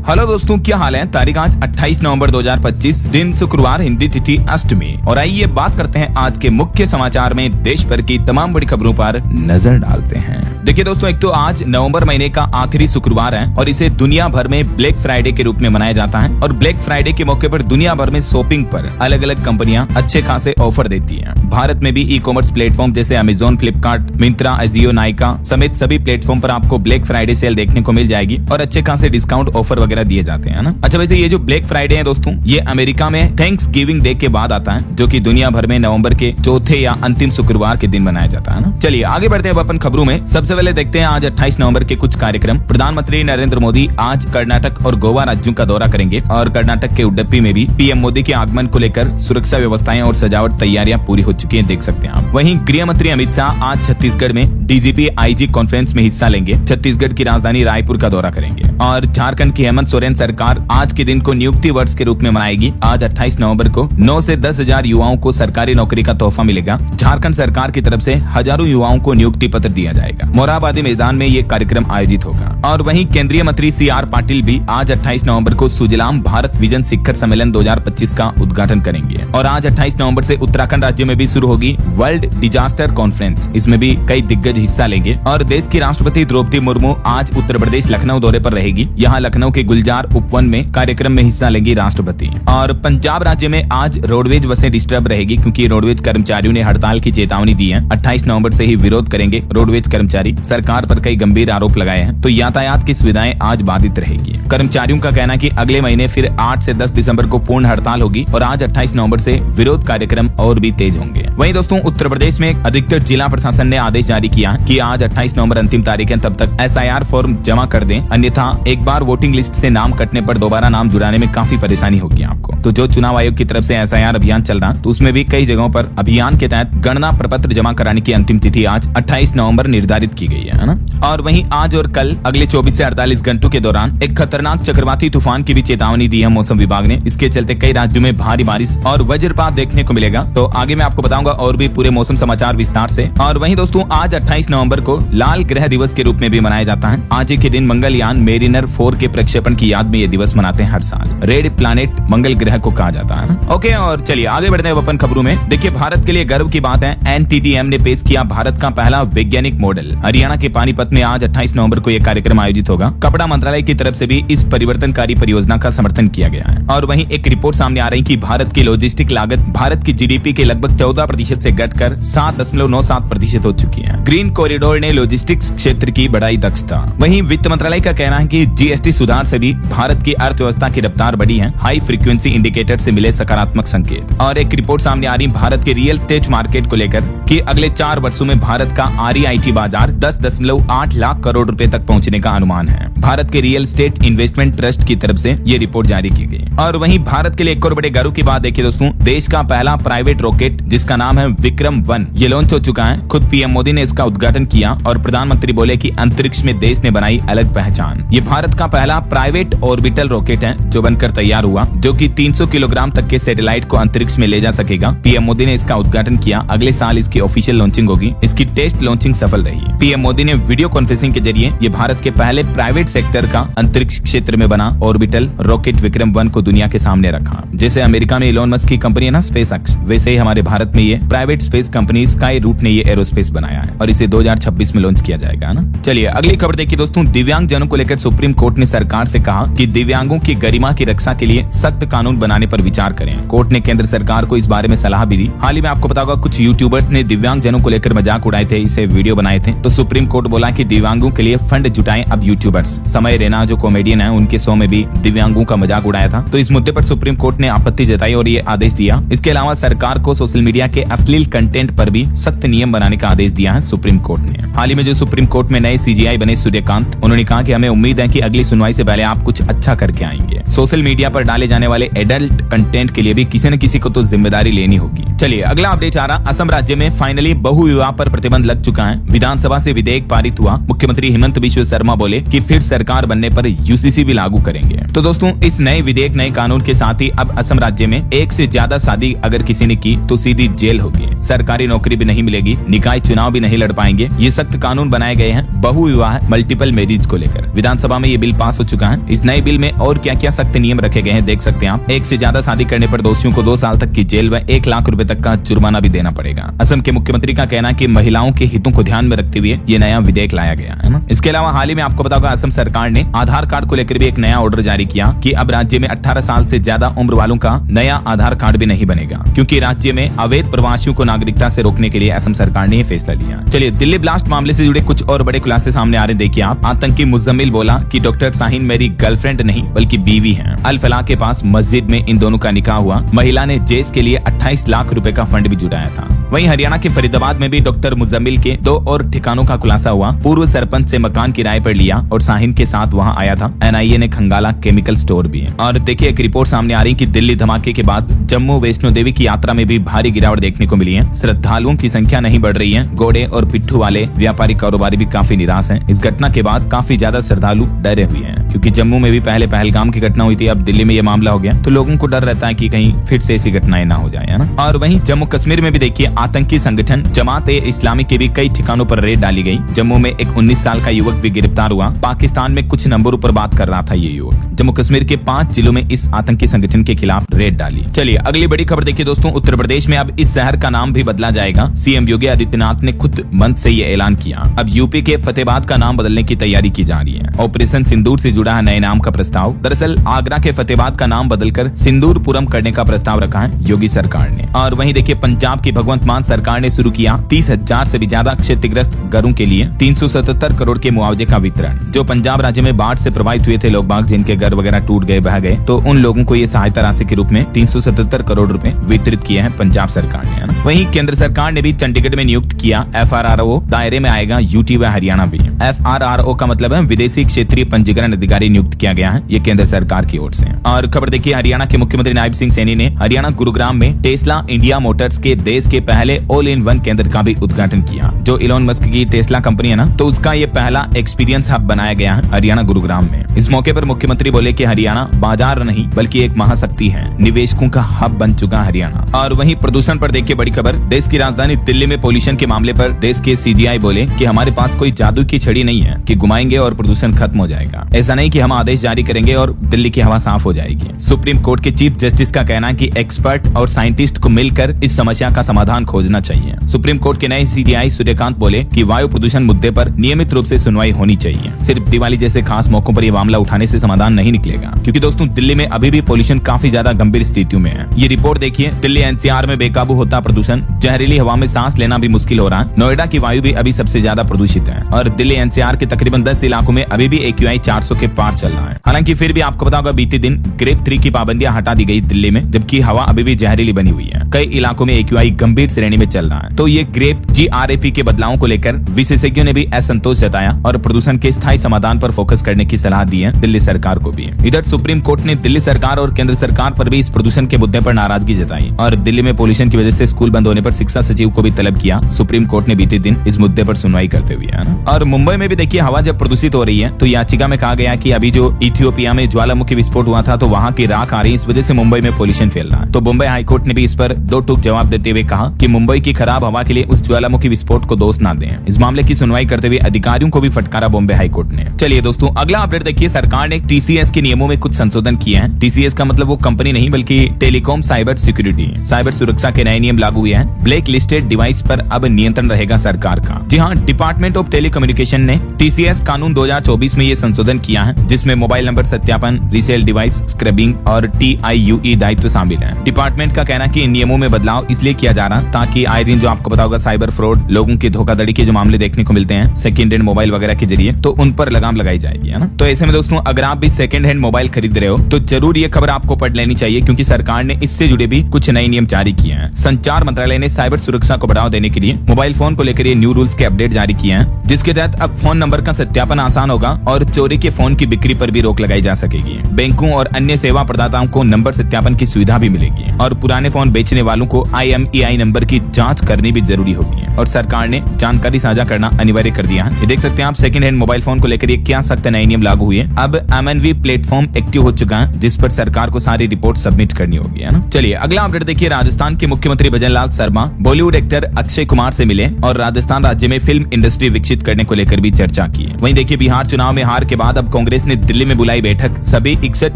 Hello दोस्तों, क्या हाल है। तारीख आज 28 नवंबर 2025, दिन शुक्रवार, हिंदी तिथि अष्टमी। और आइए बात करते हैं आज के मुख्य समाचार में देश भर की तमाम बड़ी खबरों पर नजर डालते हैं। देखिए दोस्तों, एक तो आज नवंबर महीने का आखिरी शुक्रवार है और इसे दुनिया भर में ब्लैक फ्राइडे के रूप में मनाया जाता है। और ब्लैक फ्राइडे के मौके पर दुनिया भर में शॉपिंग पर अलग अलग कंपनियां अच्छे खासे ऑफर देती हैं। भारत में भी ई कॉमर्स प्लेटफॉर्म जैसे अमेजोन, फ्लिपकार्ट, मिंत्रा, अजियो, नायका समेत सभी प्लेटफॉर्म पर आपको ब्लैक फ्राइडे सेल देखने को मिल जाएगी और अच्छे खासे डिस्काउंट ऑफर वगैरह दिए जाते हैं ना। अच्छा, वैसे ये जो ब्लैक फ्राइडे है दोस्तों, ये अमेरिका में थैंक्स गिविंग डे के बाद आता है, जो कि दुनिया भर में नवंबर के चौथे या अंतिम शुक्रवार के दिन मनाया जाता है ना। चलिए आगे बढ़ते हैं अपन खबरों में। सबसे पहले देखते हैं आज 28 नवंबर के कुछ कार्यक्रम। प्रधानमंत्री नरेंद्र मोदी आज कर्नाटक और गोवा राज्यों का दौरा करेंगे और कर्नाटक के उडुपी में भी पीएम मोदी के आगमन को लेकर सुरक्षा व्यवस्थाएं और सजावट तैयारियां पूरी हो चुकी हैं, देख सकते हैं आप। वहीं गृह मंत्री अमित शाह आज छत्तीसगढ़ में डीजीपी आईजी कॉन्फ्रेंस में हिस्सा लेंगे। छत्तीसगढ़ की राजधानी रायपुर का दौरा करेंगे। और झारखंड की हेमंत सोरेन सरकार आज के दिन को नियुक्ति वर्ष के रूप में मनाएगी। आज 28 नवंबर को 9 से 10 हजार युवाओं को सरकारी नौकरी का तोहफा मिलेगा। झारखंड सरकार की तरफ से हजारों युवाओं को नियुक्ति पत्र दिया जाएगा। मोरहाबादी मैदान में ये कार्यक्रम आयोजित होगा। और वहीं केंद्रीय मंत्री CR पाटिल भी आज 28 नवंबर को सुजलाम भारत विजन शिखर सम्मेलन 2025 का उद्घाटन करेंगे। और आज 28 नवंबर से उत्तराखंड राज्य में भी शुरू होगी वर्ल्ड डिजास्टर कॉन्फ्रेंस। इसमें भी कई दिग्गज हिस्सा लेंगे। और देश की राष्ट्रपति द्रौपदी मुर्मू आज उत्तर प्रदेश लखनऊ दौरे पर रहेगी। यहाँ लखनऊ के गुलजार उपवन में कार्यक्रम में हिस्सा लेंगी राष्ट्रपति। और पंजाब राज्य में आज रोडवेज बसें डिस्टर्ब रहेगी, क्योंकि रोडवेज कर्मचारियों ने हड़ताल की चेतावनी दी है। 28 नवंबर से ही विरोध करेंगे रोडवेज कर्मचारी। सरकार पर कई गंभीर आरोप लगाए हैं, तो यातायात की सुविधाएं आज बाधित रहेगी। कर्मचारियों का कहना है कि अगले महीने फिर 8 से 10 दिसंबर को पूर्ण हड़ताल होगी और आज 28 नवंबर से विरोध कार्यक्रम और भी तेज होंगे। वहीं दोस्तों, उत्तर प्रदेश में अधिकतर जिला प्रशासन ने आदेश जारी किया है कि आज 28 नवंबर अंतिम तारीख है, तब तक SIR फॉर्म जमा कर दें, अन्यथा एक बार वोटिंग लिस्ट से नाम कटने पर दोबारा नाम जुड़ाने में काफी परेशानी होगी आपको। तो जो चुनाव आयोग की तरफ से SIR अभियान चल रहा, तो उसमें भी कई जगहों पर अभियान के तहत गणना प्रपत्र जमा कराने की अंतिम तिथि आज 28 नवंबर निर्धारित की गई है ना। और वहीं आज और कल अगले 24 से 48 घंटों के दौरान एक खतरनाक चक्रवाती तूफान की भी चेतावनी दी है मौसम विभाग ने। इसके चलते कई राज्यों में भारी बारिश और वज्रपात देखने को मिलेगा। तो आगे मैं आपको बताऊंगा और भी पूरे मौसम समाचार विस्तार से। और वहीं दोस्तों, आज 28 नवंबर को लाल ग्रह दिवस के रूप में भी मनाया जाता है। आज ही के दिन मंगलयान मेरिनर 4 के प्रक्षेपण की याद में ये दिवस मनाते हैं हर साल। रेड प्लैनेट मंगल ग्रह को कहा जाता है ना। ओके, और चलिए आगे बढ़ते हैं अपन खबरों में। देखिए, भारत के लिए गर्व की बात है, NTTM ने पेश किया भारत का पहला वैज्ञानिक मॉडल। हरियाणा के पानीपत में आज 28 नवंबर को यह कार्यक्रम आयोजित होगा। कपड़ा मंत्रालय की तरफ से भी इस परिवर्तनकारी परियोजना का समर्थन किया गया है। और वहीं एक रिपोर्ट सामने आ रही कि भारत की लॉजिस्टिक लागत भारत की GDP के लगभग 14% से घटकर 7.97% हो चुकी है। ग्रीन कॉरिडोर ने लॉजिस्टिक्स क्षेत्र की बढ़ाई दक्षता। वहीं वित्त मंत्रालय का कहना है कि GST सुधार से भी भारत की अर्थव्यवस्था की रफ्तार बढ़ी है। हाई फ्रीक्वेंसी इंडिकेटर से मिले सकारात्मक संकेत। और एक रिपोर्ट सामने आ रही भारत के रियल एस्टेट मार्केट को लेकर कि अगले 4 वर्षों में भारत का REIT बाजार 10.8 लाख करोड़ रुपए तक पहुंचने का अनुमान है। भारत के रियल एस्टेट इन्वेस्टमेंट ट्रस्ट की तरफ से ये रिपोर्ट जारी की गई। और वहीं भारत के लिए एक और बड़े गर्व की बात देखिए दोस्तों, देश का पहला प्राइवेट रॉकेट जिसका नाम है विक्रम 1 ये लॉन्च हो चुका है। खुद पीएम मोदी ने इसका उद्घाटन किया और प्रधानमंत्री बोले कि अंतरिक्ष में देश ने बनाई अलग पहचान। ये भारत का पहला प्राइवेट ऑर्बिटल रॉकेट है जो बनकर तैयार हुआ, जो कि 300 किलोग्राम तक के सैटेलाइट को अंतरिक्ष में ले जा सकेगा। पीएम मोदी ने इसका उद्घाटन किया। अगले साल इसकी ऑफिशियल लॉन्चिंग होगी। इसकी टेस्ट लॉन्चिंग सफल रही। पीएम मोदी ने वीडियो कॉन्फ्रेंसिंग के जरिए ये भारत के पहले प्राइवेट सेक्टर का अंतरिक्ष क्षेत्र में बना ऑर्बिटल रॉकेट विक्रम 1 को दुनिया के सामने रखा। जैसे अमेरिका में इलोन मस्क की कंपनी है ना SpaceX, वैसे ही हमारे भारत में ये private space company Skyroot ने ये एरोस्पेस बनाया है और इसे 2026 में लॉन्च किया जाएगा ना। चलिए अगली खबर देखिए दोस्तों, दिव्यांग जनों को लेकर सुप्रीम कोर्ट ने सरकार से कहा कि दिव्यांगों की गरिमा की रक्षा के लिए सख्त कानून बनाने पर विचार करें। कोर्ट ने केंद्र सरकार को इस बारे में सलाह भी दी। हाल ही में आपको पता होगा कुछ यूट्यूबर्स ने दिव्यांग जनों को लेकर मजाक उड़ाए थे, इसे वीडियो बनाए थे। तो सुप्रीम कोर्ट बोला कि दिव्यांगों के लिए फंड जुटाएं अब यूट्यूबर्स। समय रैना जो कॉमेडियन है, उनके शो में भी दिव्यांगों का मजाक उड़ाया था। तो इस मुद्दे पर सुप्रीम कोर्ट ने आपत्ति जताई और ये आदेश दिया। इसके अलावा सरकार को सोशल मीडिया के अश्लील कंटेंट पर भी सख्त नियम बनाने का आदेश दिया है सुप्रीम कोर्ट ने। हाल ही में जो सुप्रीम कोर्ट में नए CGI बने सूर्यकांत, उन्होंने कहा कि हमें उम्मीद है कि अगली सुनवाई से पहले आप कुछ अच्छा करके आएंगे। सोशल मीडिया पर डाले जाने वाले एडल्ट कंटेंट के लिए भी किसी न किसी को तो जिम्मेदारी लेनी होगी। चलिए अगला अपडेट आ रहा, असम राज्य में फाइनली बहुविवाह पर प्रतिबंध लग चुका है। विधानसभा से विधेयक पारित हुआ। मुख्यमंत्री हिमंत बिश्व शर्मा बोले कि फिर सरकार बनने पर UCC भी लागू करेंगे। तो दोस्तों, इस नए विधेयक नए कानून के साथ ही अब असम राज्य में एक से ज्यादा शादी अगर किसी ने की तो सीधी जेल होगी, सरकारी नौकरी भी नहीं मिलेगी, निकाय चुनाव भी नहीं लड़ पाएंगे। ये सख्त कानून बनाए गए हैं बहुविवाह मल्टीपल मैरिज को लेकर। विधानसभा में ये बिल पास हो चुका है। है। इस नए बिल में और क्या क्या सख्त नियम रखे गए हैं देख सकते हैं आप। एक से ज्यादा शादी करने पर दोषियों को 2 साल तक की जेल व 1 लाख रुपए तक का जुर्माना भी देना पड़ेगा। असम के मुख्यमंत्री का कहना है कि महिलाओं के हितों को ध्यान में रखते हुए ये नया विधेयक लाया गया है ना। इसके अलावा हाल ही में आपको बताऊंगा असम सरकार ने आधार कार्ड को लेकर भी एक नया ऑर्डर जारी किया कि अब राज्य में 18 साल से ज्यादा उम्र वालों का नया आधार कार्ड भी नहीं बनेगा, क्योंकि राज्य में अवैध प्रवासियों को नागरिकता से रोकने के लिए असम सरकार ने यह फैसला लिया। चलिए दिल्ली ब्लास्ट मामले से जुड़े कुछ और बड़े खुलासे सामने आ रहे देखिए आप। आतंकी मुजम्मिल बोला कि डॉक्टर शाहीन मेरी गर्लफ्रेंड नहीं बल्कि बीवी है। अल फलाह के पास मस्जिद में इन दोनों का निकाह हुआ। महिला ने जेस के लिए 28 लाख रुपए का फंड भी जुटाया था। वहीं हरियाणा के फरीदाबाद में भी डॉक्टर मुजम्मिल के 2 और ठिकानों का खुलासा हुआ। पूर्व सरपंच से मकान किराए पर लिया और शाहीन के साथ वहां आया था। एनआईए ने खंगाला केमिकल स्टोर भी है। और देखिए एक रिपोर्ट सामने आ रही कि दिल्ली धमाके के बाद जम्मू वैष्णो देवी की यात्रा में भी भारी गिरावट देखने को मिली है। श्रद्धालुओं की संख्या नहीं बढ़ रही है। घोड़े और पिट्ठू वाले व्यापारी कारोबारी भी काफी निराश हैं। इस घटना के बाद काफी ज्यादा श्रद्धालु डरे हुए हैं, क्योंकि जम्मू में भी पहले पहलगाम की घटना हुई थी, अब दिल्ली में ये मामला हो गया, तो लोगों को डर रहता है कि कहीं फिर से ऐसी घटनाएं ना हो जाए, है ना। और वहीं जम्मू कश्मीर में भी देखिए आतंकी संगठन जमात-ए-इस्लामी के भी कई ठिकानों पर रेड डाली गई। जम्मू में एक 19 साल का युवक भी गिरफ्तार हुआ। पाकिस्तान में कुछ नंबरों पर बात कर रहा था ये युवक। जम्मू कश्मीर के 5 जिलों में इस आतंकी संगठन के खिलाफ रेड डाली। चलिए अगली बड़ी खबर देखिए दोस्तों, उत्तर प्रदेश में अब इस शहर का नाम भी बदला जाएगा। सीएम योगी आदित्यनाथ ने खुद मंच से ये ऐलान किया। अब यूपी के फतेहाबाद का नाम बदलने की तैयारी की जा रही है। ऑपरेशन सिंदूर से जुड़ा है नए नाम का प्रस्ताव। दरअसल आगरा के फतेहाबाद का नाम बदलकर सिंदूरपुरम करने का प्रस्ताव रखा है योगी सरकार ने। और वहीं देखिए पंजाब की भगवंत मान सरकार ने शुरू किया 30,000 से भी ज्यादा क्षतिग्रस्त घरों के लिए 377 करोड़ के मुआवजे का वितरण। जो पंजाब राज्य में बाढ़ से प्रभावित हुए थे लोग बाग, जिनके घर वगैरह टूट गए, बह गए, तो उन लोगों को ये सहायता राशि के रूप में 377 करोड़ रुपए वितरित किए हैं पंजाब सरकार ने, है ना। वहीं केंद्र सरकार ने भी चंडीगढ़ में नियुक्त किया FRRO दायरे में आएगा यूटी व हरियाणा भी। FRRO का मतलब है विदेशी क्षेत्रीय पंजीकरण अधिकारी नियुक्त किया गया है, ये केंद्र सरकार की ओर से। और खबर देखिए हरियाणा के मुख्यमंत्री नायब सिंह सैनी ने हरियाणा गुरुग्राम में टेस्ला इंडिया मोटर्स के देश के पहले ऑल इन वन केंद्र का भी उद्घाटन किया। जो इलॉन मस्क की टेस्ला कंपनी है ना, तो उसका ये पहला एक्सपीरियंस हब बनाया गया है हरियाणा गुरुग्राम में। इस मौके पर मुख्यमंत्री बोले कि हरियाणा बाजार नहीं बल्कि एक महाशक्ति है, निवेशकों का हब बन चुका हरियाणा। और वहीं प्रदूषण पर देखिए बड़ी खबर, देश की राजधानी दिल्ली में पोल्यूशन के मामले पर देश के CGI बोले कि हमारे पास कोई जादू की छड़ी नहीं है कि घुमाएंगे और प्रदूषण खत्म हो जाएगा। ऐसा नहीं कि हम आदेश जारी करेंगे और दिल्ली की हवा साफ हो जाएगी। सुप्रीम कोर्ट के चीफ जस्टिस का कहना है कि एक्सपर्ट और साइंटिस्ट को मिलकर इस समस्या का समाधान खोजना चाहिए। सुप्रीम कोर्ट के नए CGI सूर्यकांत बोले कि वायु प्रदूषण मुद्दे पर नियमित रूप से सुनवाई होनी चाहिए। सिर्फ दिवाली जैसे खास मौकों पर यह मामला उठाने से समाधान नहीं निकलेगा, क्योंकि दोस्तों दिल्ली में अभी भी पोल्यूशन काफी ज्यादा गंभीर स्थितियों में है। ये रिपोर्ट देखिए, दिल्ली NCR में बेकाबू होता प्रदूषण, जहरीली हवा में सांस लेना भी मुश्किल हो रहा है। नोएडा की वायु भी अभी सबसे ज्यादा प्रदूषित है और दिल्ली NCR के तकरीबन 10 इलाकों में अभी भी AQI 400 के पार चल रहा है। हालांकि फिर भी आपको पता होगा बीते दिन ग्रेड 3 की पाबंदियां हटा दी गई दिल्ली में, जबकि हवा अभी भी जहरीली बनी हुई है। कई इलाकों में AQI गंभीर श्रेणी में चल रहा है। तो ये ग्रेड GRAP के बदलावों को लेकर विशेषज्ञों ने भी असंतोष जताया और प्रदूषण के स्थायी समाधान पर फोकस करने की सलाह दी है दिल्ली सरकार को भी। इधर सुप्रीम कोर्ट ने दिल्ली सरकार और केंद्र सरकार पर भी इस प्रदूषण के मुद्दे पर नाराजगी जताई और दिल्ली में पोल्यूशन की वजह से स्कूल बंद होने पर शिक्षा सचिव को भी तलब किया। सुप्रीम कोर्ट ने बीते दिन इस मुद्दे पर सुनवाई करते हुए, है ना। और मुंबई में भी देखिए हवा जब प्रदूषित हो रही है तो याचिका में कहा गया कि अभी जो इथियोपिया में ज्वालामुखी विस्फोट हुआ था तो वहाँ की राख आ रही है, इस वजह से मुंबई में पोल्यूशन फैल रहा है। तो मुंबई हाईकोर्ट ने भी इस पर 2 टूक जवाब देते हुए कहा कि मुंबई की खराब हवा के लिए उस ज्वालामुखी विस्फोट को दोष न दें। इस मामले की सुनवाई करते हुए अधिकारियों को भी फटकारा बॉम्बे हाईकोर्ट ने। चलिए दोस्तों अगला अपडेट देखिए, सरकार ने TCS के नियमों में कुछ संशोधन किए हैं। TCS का मतलब वो कंपनी नहीं बल्कि टेलीकॉम साइबर सिक्योरिटी, साइबर सुरक्षा के नए नियम लागू हुए हैं। ब्लैक लिस्टेड डिवाइस पर अब नियंत्रण रहेगा सरकार का। जी हाँ, डिपार्टमेंट ऑफ टेलीकम्युनिकेशन ने TCS कानून 2024 में ये संशोधन किया है, जिसमें मोबाइल नंबर सत्यापन, रीसेल डिवाइस स्क्रबिंग और TIUE दायित्व शामिल है। डिपार्टमेंट का कहना है कि इन नियमों में बदलाव इसलिए किया जा रहा ताकि आए दिन जो आपको पता होगा साइबर फ्रॉड, लोगों की धोखाधड़ी के जो मामले देखने को मिलते हैं सेकंड हैंड मोबाइल वगैरह के जरिए, तो उन पर लगाम लगाई जाएगी, है ना। तो ऐसे में दोस्तों अगर आप भी सेकंड हैंड मोबाइल खरीद रहे हो तो जरूर ये खबर आपको पढ़ लेनी चाहिए, क्योंकि सरकार ने इससे जुड़े भी कुछ नए नियम जारी किए हैं। संचार मंत्रालय ने साइबर सुरक्षा को बढ़ावा देने के लिए मोबाइल फोन को लेकर ये न्यू रूल्स के अपडेट जारी किए हैं, जिसके तहत अब फोन नंबर का सत्यापन आसान होगा और चोरी के फोन की बिक्री पर भी रोक लगाई जा सकेगी। बैंकों और अन्य सेवा प्रदाताओं को नंबर सत्यापन की सुविधा भी मिलेगी और पुराने फोन बेचने वालों को IMEI नंबर की जांच करनी भी जरूरी होगी और सरकार ने जानकारी साझा करना अनिवार्य कर दिया है। ये देख सकते हैं आप सेकंड हैंड मोबाइल फोन को लेकर ये क्या सख्त नए नियम लागू हुए। अब MNV प्लेटफॉर्म एक्टिव हो चुका है, जिस पर सरकार को सारी रिपोर्ट सबमिट करनी होगी, है ना। चलिए अगला अपडेट देखिए, राजस्थान के मुख्यमंत्री भजनलाल शर्मा बॉलीवुड एक्टर अक्षय कुमार से मिले और राजस्थान राज्य में फिल्म इंडस्ट्री विकसित करने को लेकर भी चर्चा की। वहीं देखिए बिहार चुनाव में हार के बाद अब कांग्रेस प्रदेश ने दिल्ली में बुलाई बैठक, सभी 61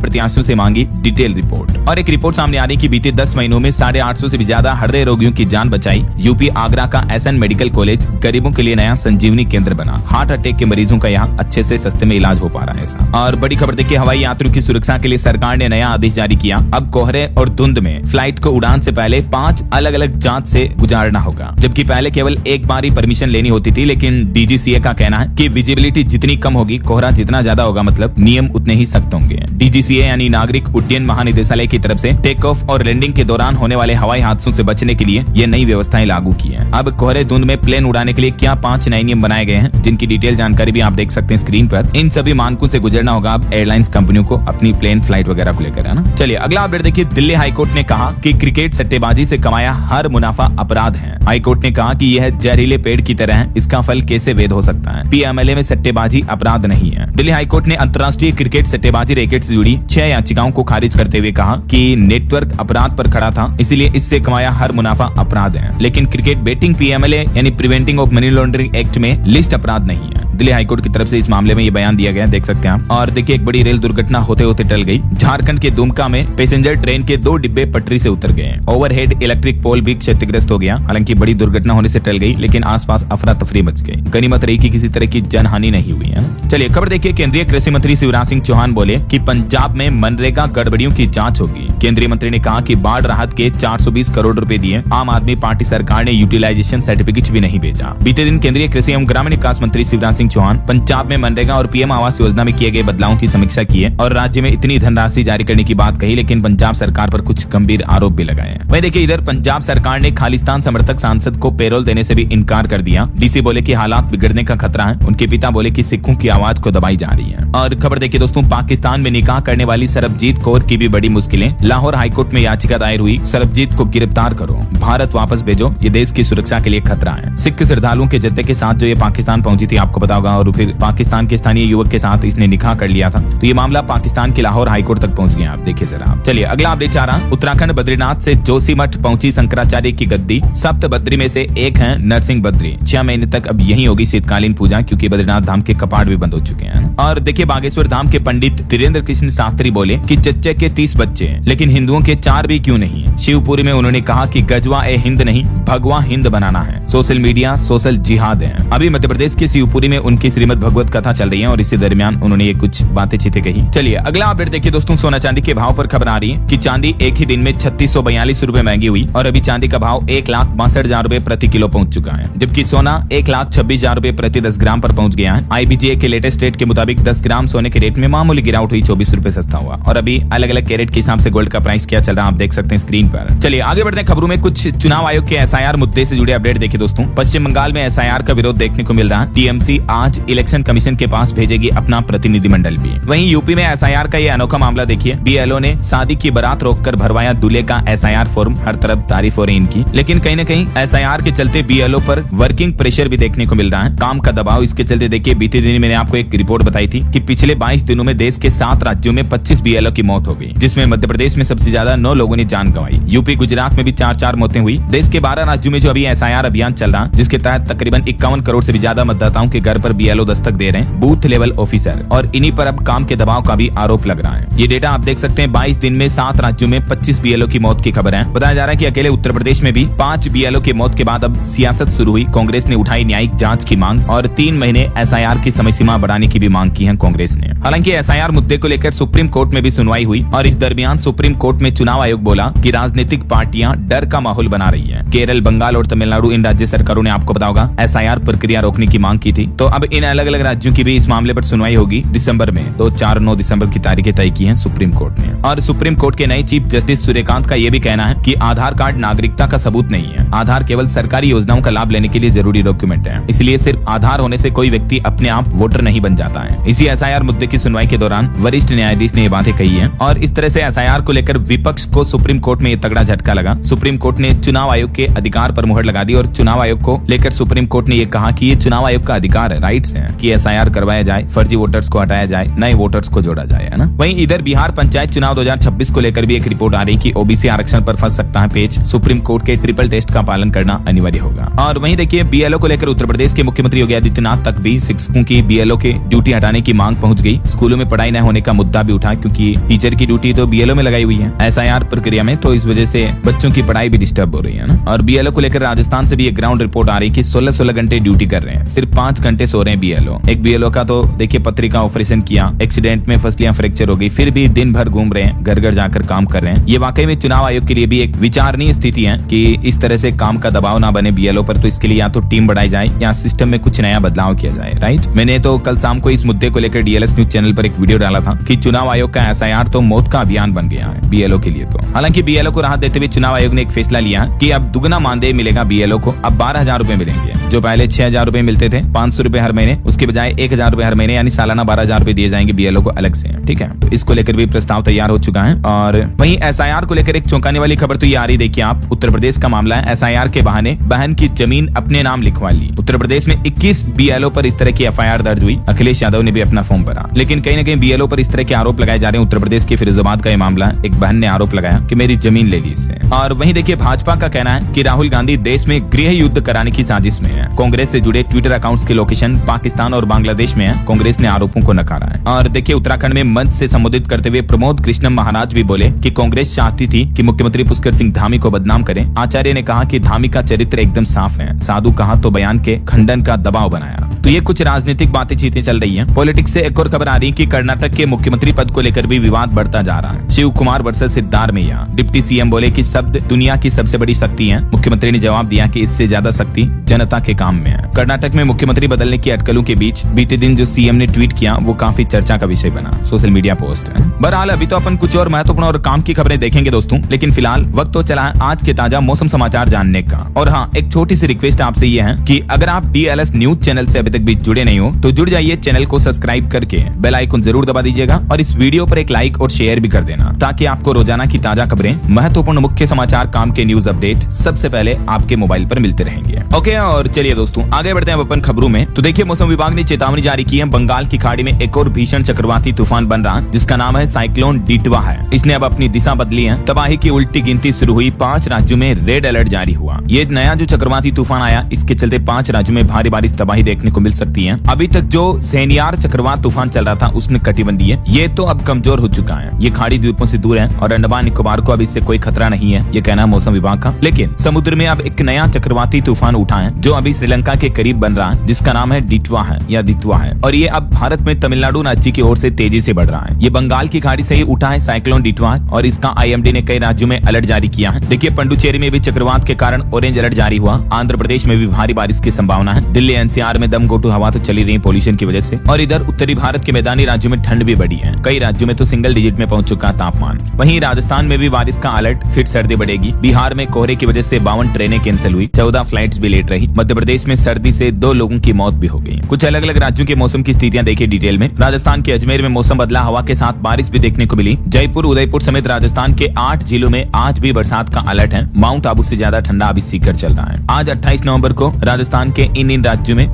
प्रत्याशियों से मांगी डिटेल रिपोर्ट। और एक रिपोर्ट सामने आ रही कि बीते 10 महीनों में 850 से भी ज्यादा हृदय रोगियों की जान बचाई। यूपी आगरा का एसएन मेडिकल कॉलेज गरीबों के लिए नया संजीवनी केंद्र बना। हार्ट अटैक के मरीजों का यहाँ अच्छे से सस्ते में इलाज हो पा रहा है ऐसा। और बड़ी खबर देखिए, हवाई यात्रियों की सुरक्षा के लिए सरकार ने नया आदेश जारी किया। अब कोहरे और धुंध में फ्लाइट को उड़ान से पहले 5 अलग अलग जांच से गुजारना होगा, जबकि पहले केवल एक बार ही परमिशन लेनी होती थी। लेकिन डीजीसीए का कहना है कि विजिबिलिटी जितनी कम होगी, कोहरा जितना ज्यादा होगा, मतलब नियम उतने ही सख्त होंगे। डीजीसीए यानी नागरिक उड्डयन महानिदेशालय की तरफ से टेक ऑफ और लैंडिंग के दौरान होने वाले हवाई हादसों से बचने के लिए ये नई व्यवस्थाएं लागू की है। अब कोहरे धुंध में प्लेन उड़ाने के लिए क्या 5 नए नियम बनाए गए हैं, जिनकी डिटेल जानकारी भी आप देख सकते हैं स्क्रीन पर। इन सभी मानकों से गुजरना होगा अब एयरलाइंस कंपनियों को अपनी प्लेन फ्लाइट वगैरह को लेकर, है ना। चलिए अगला अपडेट देखिए, दिल्ली हाईकोर्ट ने कहा कि क्रिकेट सट्टेबाजी से कमाया हर मुनाफा अपराध है। हाईकोर्ट ने कहा कि यह जहरीले पेड़ की तरह है, इसका फल कैसे वैध हो सकता है। पीएमएलए में सट्टेबाजी अपराध नहीं है। दिल्ली हाईकोर्ट ने अंतर्राष्ट्रीय क्रिकेट सट्टेबाजी रैकेट से जुड़ी 6 याचिकाओं को खारिज करते हुए कहा कि नेटवर्क अपराध पर खड़ा था, इसलिए इससे कमाया हर मुनाफा अपराध है। लेकिन क्रिकेट बेटिंग पीएमएलए यानी preventing of money laundering act में लिस्ट अपराध नहीं है। दिल्ली हाईकोर्ट की तरफ से इस मामले में ये बयान दिया गया, देख सकते हैं आप। और देखिए, एक बड़ी रेल दुर्घटना होते होते टल गई। झारखंड के दुमका में पैसेंजर ट्रेन के 2 डिब्बे पटरी से उतर गए। ओवरहेड इलेक्ट्रिक पोल भी क्षतिग्रस्त हो गया। हालांकि बड़ी दुर्घटना होने से टल गई, लेकिन आसपास अफरा तफरी मच गई। गनीमत रही कि किसी तरह की जनहानि नहीं हुई है। चलिए खबर देखिए, केंद्रीय कृषि मंत्री शिवराज सिंह चौहान बोले कि पंजाब में मनरेगा गड़बड़ियों की जांच होगी। केंद्रीय मंत्री ने कहा कि बाढ़ राहत के 420 करोड़ रुपए दिए, आम आदमी पार्टी सरकार ने यूटिलाइजेशन सर्टिफिकेट भी नहीं भेजा। बीते दिन केंद्रीय कृषि एवं ग्रामीण विकास मंत्री शिवराज सिंह चौहान पंजाब में मनरेगा और पीएम आवास योजना में किए गए बदलावों की समीक्षा की है और राज्य में इतनी धनराशि जारी करने की बात कही, लेकिन पंजाब सरकार पर कुछ गंभीर आरोप भी लगाए हैं। वहीं देखिए, इधर पंजाब सरकार ने खालिस्तान समर्थक सांसद को पेरोल देने से भी इनकार कर दिया। डीसी बोले कि हालात बिगड़ने का खतरा है। उनके पिता बोले कि सिखों की आवाज को दबाई जा रही है। और खबर देखिए दोस्तों, पाकिस्तान में निकाह करने वाली सरबजीत कौर की भी बड़ी मुश्किलें। लाहौर हाईकोर्ट में याचिका दायर हुई, सरबजीत को गिरफ्तार करो, भारत वापस भेजो, ये देश की सुरक्षा के लिए खतरा है। सिख श्रद्धालुओं के जत्थे के साथ जो ये पाकिस्तान पहुंची थी, आपको पता होगा, और फिर पाकिस्तान के स्थानीय युवक के साथ इसने निकाह कर लिया था। तो ये मामला पाकिस्तान के लाहौर हाईकोर्ट तक पहुंच गया। आप देखिए जरा। चलिए अगला अपडेट आ रहा, उत्तराखंड बद्रीनाथ से जोशीमठ पहुंची शंकराचार्य की गद्दी। सप्त बद्री में से एक है नरसिंह बद्री। 6 महीने तक अब यही होगी शीतकालीन पूजा, क्योंकि बद्रीनाथ धाम के कपाट भी बंद हो चुके हैं। और देखिए, बागेश्वर धाम के पंडित धीरेन्द्र कृष्ण शास्त्री बोले कि चच्चे के 30 बच्चे हैं, लेकिन हिंदुओं के 4 भी क्यों नहीं। शिवपुरी में उन्होंने कहा कि गजवा ए हिंद नहीं, भगवा हिंद बनाना है। सोशल मीडिया सोशल जिहाद है। अभी मध्य प्रदेश के शिवपुरी में उनकी श्रीमद भगवत कथा चल रही है और इसी दरमियान उन्होंने ये कुछ बातें चीतें कही। चलिए अगला अपडेट देखिए दोस्तों, सोना चांदी के भाव पर खबर आ रही है कि चांदी एक ही दिन में 3642 रुपए महंगी हुई और अभी चांदी का भाव 1,62,000 रुपए प्रति किलो पहुंच चुका है, जबकि सोना 1,26,000 रुपए प्रति 10 ग्राम पर पहुंच गया है। IBGA के लेटेस्ट रेट के मुताबिक 10 ग्राम सोने के रेट में मामूली गिरावट हुई, 24 रुपए सस्ता हुआ। और अभी अलग अलग कैरेट के हिसाब से गोल्ड का प्राइस क्या चल रहा है आप देख सकते हैं स्क्रीन पर। चलिए आगे बढ़ते हैं खबरों में। कुछ चुनाव आयोग के SIR मुद्दे से जुड़े अपडेट देखिए दोस्तों। पश्चिम बंगाल में SIR का विरोध देखने को मिल रहा है। TMC आज इलेक्शन कमीशन के पास भेजेगी अपना प्रतिनिधिमंडल भी। वहीं यूपी में SIR का ये अनोखा मामला देखिए। BLO ने शादी की बारात रोककर भरवाया दूल्हे का SIR फॉर्म। हर तरफ तारीफ हो रही इनकी, लेकिन कहीं न कहीं SIR के चलते BLO पर वर्किंग प्रेशर भी देखने को मिल रहा है, काम का दबाव। इसके चलते देखिए, बीते दिन मैंने आपको एक रिपोर्ट बताई थी कि पिछले 22 दिनों में देश के 7 राज्यों में 25 BLO की मौत हो गई, जिसमें मध्य प्रदेश में सबसे ज्यादा 9 लोगों ने जान गंवाई। यूपी गुजरात में भी 4-4 मौतें हुई। देश के 12 राज्यों में जो अभी SIR अभियान चल रहा है, जिसके तहत तकरीबन 51 करोड़ से भी ज्यादा मतदाताओं के घर पर BLO दस्तक दे रहे हैं, बूथ लेवल ऑफिसर, और इन्हीं पर अब काम के दबाव का भी आरोप लग रहा है। ये डेटा आप देख सकते हैं। 22 दिन में 7 राज्यों में 25 BLO की मौत की खबर है। बताया जा रहा है कि अकेले उत्तर प्रदेश में भी 5 BLO की मौत के बाद अब सियासत शुरू हुई। कांग्रेस ने उठाई न्यायिक जांच की मांग और 3 महीने SIR की समय सीमा बढ़ाने की भी मांग की है कांग्रेस ने। हालांकि SIR मुद्दे को लेकर सुप्रीम कोर्ट में भी सुनवाई हुई और इस दरमियान सुप्रीम कोर्ट में चुनाव आयोग बोला कि राजनीतिक पार्टियां डर का माहौल बना रही है। केरल, बंगाल और तमिलनाडु, इन राज्य सरकारों ने आपको पता होगा SIR प्रक्रिया रोकने की मांग की थी। तो अब इन अलग अलग राज्यों की भी इस मामले पर सुनवाई होगी दिसंबर में। तो 4-9 दिसंबर की तारीखें तय की है सुप्रीम कोर्ट ने। और सुप्रीम कोर्ट के नए चीफ जस्टिस सूर्यकांत का यह भी कहना है कि आधार कार्ड नागरिकता का सबूत नहीं है। आधार केवल सरकारी योजनाओं का लाभ लेने के लिए जरूरी डॉक्यूमेंट है, इसलिए सिर्फ आधार होने से कोई व्यक्ति अपने आप वोटर नहीं बन जाता है। इसी SIR मुद्दे की सुनवाई के दौरान वरिष्ठ न्यायाधीश ने ये बातें कही है और इस तरह से SIR को लेकर विपक्ष को सुप्रीम कोर्ट में ये तगड़ा झटका लगा। सुप्रीम कोर्ट ने चुनाव आयोग के अधिकार पर मुहर लगा दी और चुनाव आयोग को लेकर सुप्रीम कोर्ट ने ये कहा कि ये चुनाव आयोग का अधिकार है, राइट्स है कि SIR करवाया जाए, फर्जी वोटर्स को हटाया जाए, नए वोटर्स को जोड़ा जाए, है ना। वहीं इधर बिहार पंचायत चुनाव 2026 को लेकर भी एक रिपोर्ट आ रही कि OBC आरक्षण पर फंस सकता है पेच। सुप्रीम कोर्ट के ट्रिपल टेस्ट का पालन करना अनिवार्य होगा। और वहीं देखिए, BLO को लेकर उत्तर प्रदेश के मुख्यमंत्री योगी आदित्यनाथ तक भी शिक्षकों की BLO के ड्यूटी हटाने की मांग मांग पहुंच गई। स्कूलों में पढ़ाई न होने का मुद्दा भी उठा, क्योंकि टीचर की ड्यूटी तो बीएलओ में लगाई हुई है एसआईआर प्रक्रिया में, तो इस वजह से बच्चों की पढ़ाई भी डिस्टर्ब हो रही है ना। और बीएलओ को लेकर राजस्थान से भी एक ग्राउंड रिपोर्ट आ रही कि 16-16 घंटे ड्यूटी कर रहे हैं, सिर्फ 5 घंटे सो रहे हैं बीएलओ। एक बीएलओ का तो देखिए पत्री का ऑपरेशन किया, एक्सीडेंट में फसलियां फ्रैक्चर हो गई, फिर भी दिन भर घूम रहे हैं, घर घर जाकर काम कर रहे हैं। ये वाकई में चुनाव आयोग के लिए भी एक विचारणीय स्थिति है कि इस तरह से काम का दबाव ना बने बीएलओ पर। तो इसके लिए या तो टीम बढ़ाई जाए या सिस्टम में कुछ नया बदलाव किया जाए, राइट। मैंने तो कल शाम को इस मुद्दे को लेकर डीएलएस न्यूज चैनल पर एक वीडियो डाला था कि चुनाव आयोग का एसआईआर तो मौत का अभियान बन गया है बीएलओ के लिए। तो हालांकि बीएलओ को राहत देते हुए चुनाव आयोग ने एक फैसला लिया कि अब दुगना मानदेय मिलेगा बीएलओ को, अब 12,000 रूपए मिलेंगे। जो पहले 6,000 रूपए मिलते थे, 500 रूपए हर महीने, उसके बजाय 1,000 रूपए हर महीने, यानी सालाना 12,000 रूपए दिए जाएंगे बीएलओ को अलग से, ठीक है। तो इसको लेकर भी प्रस्ताव तैयार हो चुका है। और वहीं एसआईआर को लेकर एक चौंकाने वाली खबर तो ये आ रही, देखिए आप, उत्तर प्रदेश का मामला है। एसआईआर के बहाने बहन की जमीन अपने नाम लिखवा ली। उत्तर प्रदेश में 21 बीएलओ पर इस तरह की एफआईआर दर्ज हुई। अखिलेश यादव ने भी अपना फॉर्म भरा, लेकिन कहीं न कहीं बीएलओ पर इस तरह के आरोप लगाए जा रहे हैं। उत्तर प्रदेश के फिरोजाबाद का ये मामला है। एक बहन ने आरोप लगाया कि मेरी जमीन ले ली इससे। और वहीं देखिए भाजपा का कहना है कि राहुल गांधी देश में गृह युद्ध कराने की साजिश में है। कांग्रेस से जुड़े ट्विटर अकाउंट्स की लोकेशन पाकिस्तान और बांग्लादेश में है। कांग्रेस ने आरोपों को नकारा है। और देखिए उत्तराखंड में मंच से संबोधित करते हुए प्रमोद कृष्णम महाराज भी बोले कि कांग्रेस चाहती थी कि मुख्यमंत्री पुष्कर सिंह धामी को बदनाम करें। आचार्य ने कहा कि धामी का चरित्र एकदम साफ है, साधु कहा तो बयान के खंडन का दबाव बनाया। तो ये कुछ राजनीतिक बातें चीतें चल रही हैं। पॉलिटिक्स से एक और खबर आ रही है कि कर्नाटक के मुख्यमंत्री पद को लेकर भी विवाद बढ़ता जा रहा है। Shiv Kumar versus Siddaramaiah. Deputy CM बोले कि शब्द दुनिया की सबसे बड़ी शक्ति है। मुख्यमंत्री ने जवाब दिया कि इससे ज्यादा शक्ति जनता के काम में है। कर्नाटक में मुख्यमंत्री बदलने की अटकलों के बीच बीते दिन जो सीएम ने ट्वीट किया वो काफी चर्चा का विषय बना, सोशल मीडिया पोस्ट है। बहरहाल अभी तो अपन कुछ और महत्वपूर्ण और काम की खबरें देखेंगे दोस्तों, लेकिन फिलहाल वक्त तो चला है आज के ताजा मौसम समाचार जानने का। और हाँ, एक छोटी सी रिक्वेस्ट आपसे ये है कि अगर आप डीएलएस न्यूज चैनल से अभी तक भी जुड़े नहीं हो तो जुड़ जाइए, चैनल को सब्सक्राइब करके बेल आइकन जरूर दबा दीजिएगा और इस वीडियो पर एक लाइक और शेयर भी कर देना, ताकि आपको रोजाना की ताजा खबरें, महत्वपूर्ण मुख्य समाचार, काम के न्यूज अपडेट सबसे पहले आपके मोबाइल पर मिलते रहेंगे। ओके, और चलिए दोस्तों आगे बढ़ते हैं अपन खबरों में। तो देखिए मौसम विभाग ने चेतावनी जारी की है। बंगाल की खाड़ी में एक और भीषण चक्रवाती तूफान बन रहा है जिसका नाम है साइक्लोन डिटवा है। इसने अब अपनी दिशा बदली है। तबाही की उल्टी गिनती शुरू हुई। 5 राज्यों में रेड अलर्ट जारी हुआ। ये नया जो चक्रवाती तूफान आया, इसके चलते 5 राज्यों में भारी बारिश तबाही देखने को मिल सकती है। अभी तक जो सेनियार चक्रवात तूफान चल रहा था उसने कटिबंधी है, ये तो अब कमजोर हो चुका है। ये खाड़ी द्वीपों से दूर है और अंडमान निकोबार को अब इससे कोई खतरा नहीं है, ये कहना है मौसम विभाग का। लेकिन समुद्र में अब एक नया चक्रवाती तूफान उठा है जो अभी श्रीलंका के करीब बन रहा है, जिसका नाम है डिटवा है या दितवा है। और ये अब भारत में तमिलनाडु राज्य की ओर से तेजी से बढ़ रहा है। ये बंगाल की खाड़ी से ही उठा है साइक्लोन डिटवा और इसका आईएमडी ने कई राज्यों में अलर्ट जारी किया है। देखिए पंडुचेरी में भी चक्रवात के कारण ऑरेंज अलर्ट जारी हुआ। आंध्र प्रदेश में भी भारी बारिश की संभावना है। दिल्ली एनसीआर में दम घोटू हवा तो चली रही पोल्यूशन की वजह से। और इधर उत्तरी भारत के मैदानी राज्यों में ठंड भी बढ़ी है। कई राज्यों में तो सिंगल डिजिट में पहुंच चुका तापमान। वहीं राजस्थान में भी बारिश का अलर्ट, फिर सर्दी बढ़ेगी। बिहार में कोहरे की वजह से 52 ट्रेनें कैंसिल हुई, 14 फ्लाइट्स भी लेट रही। मध्य प्रदेश में सर्दी से 2 लोगों की मौत भी हो गई। कुछ अलग अलग राज्यों के मौसम की स्थितियां देखिए डिटेल में। राजस्थान के अजमेर में मौसम बदला, हवा के साथ बारिश भी देखने को मिली। जयपुर, उदयपुर समेत राजस्थान के 8 जिलों में आज भी बरसात का अलर्ट है। माउंट आबू से ज्यादा ठंडा अभी सीकर चल रहा है। आज 28 नवंबर को राजस्थान के इन राज्यों में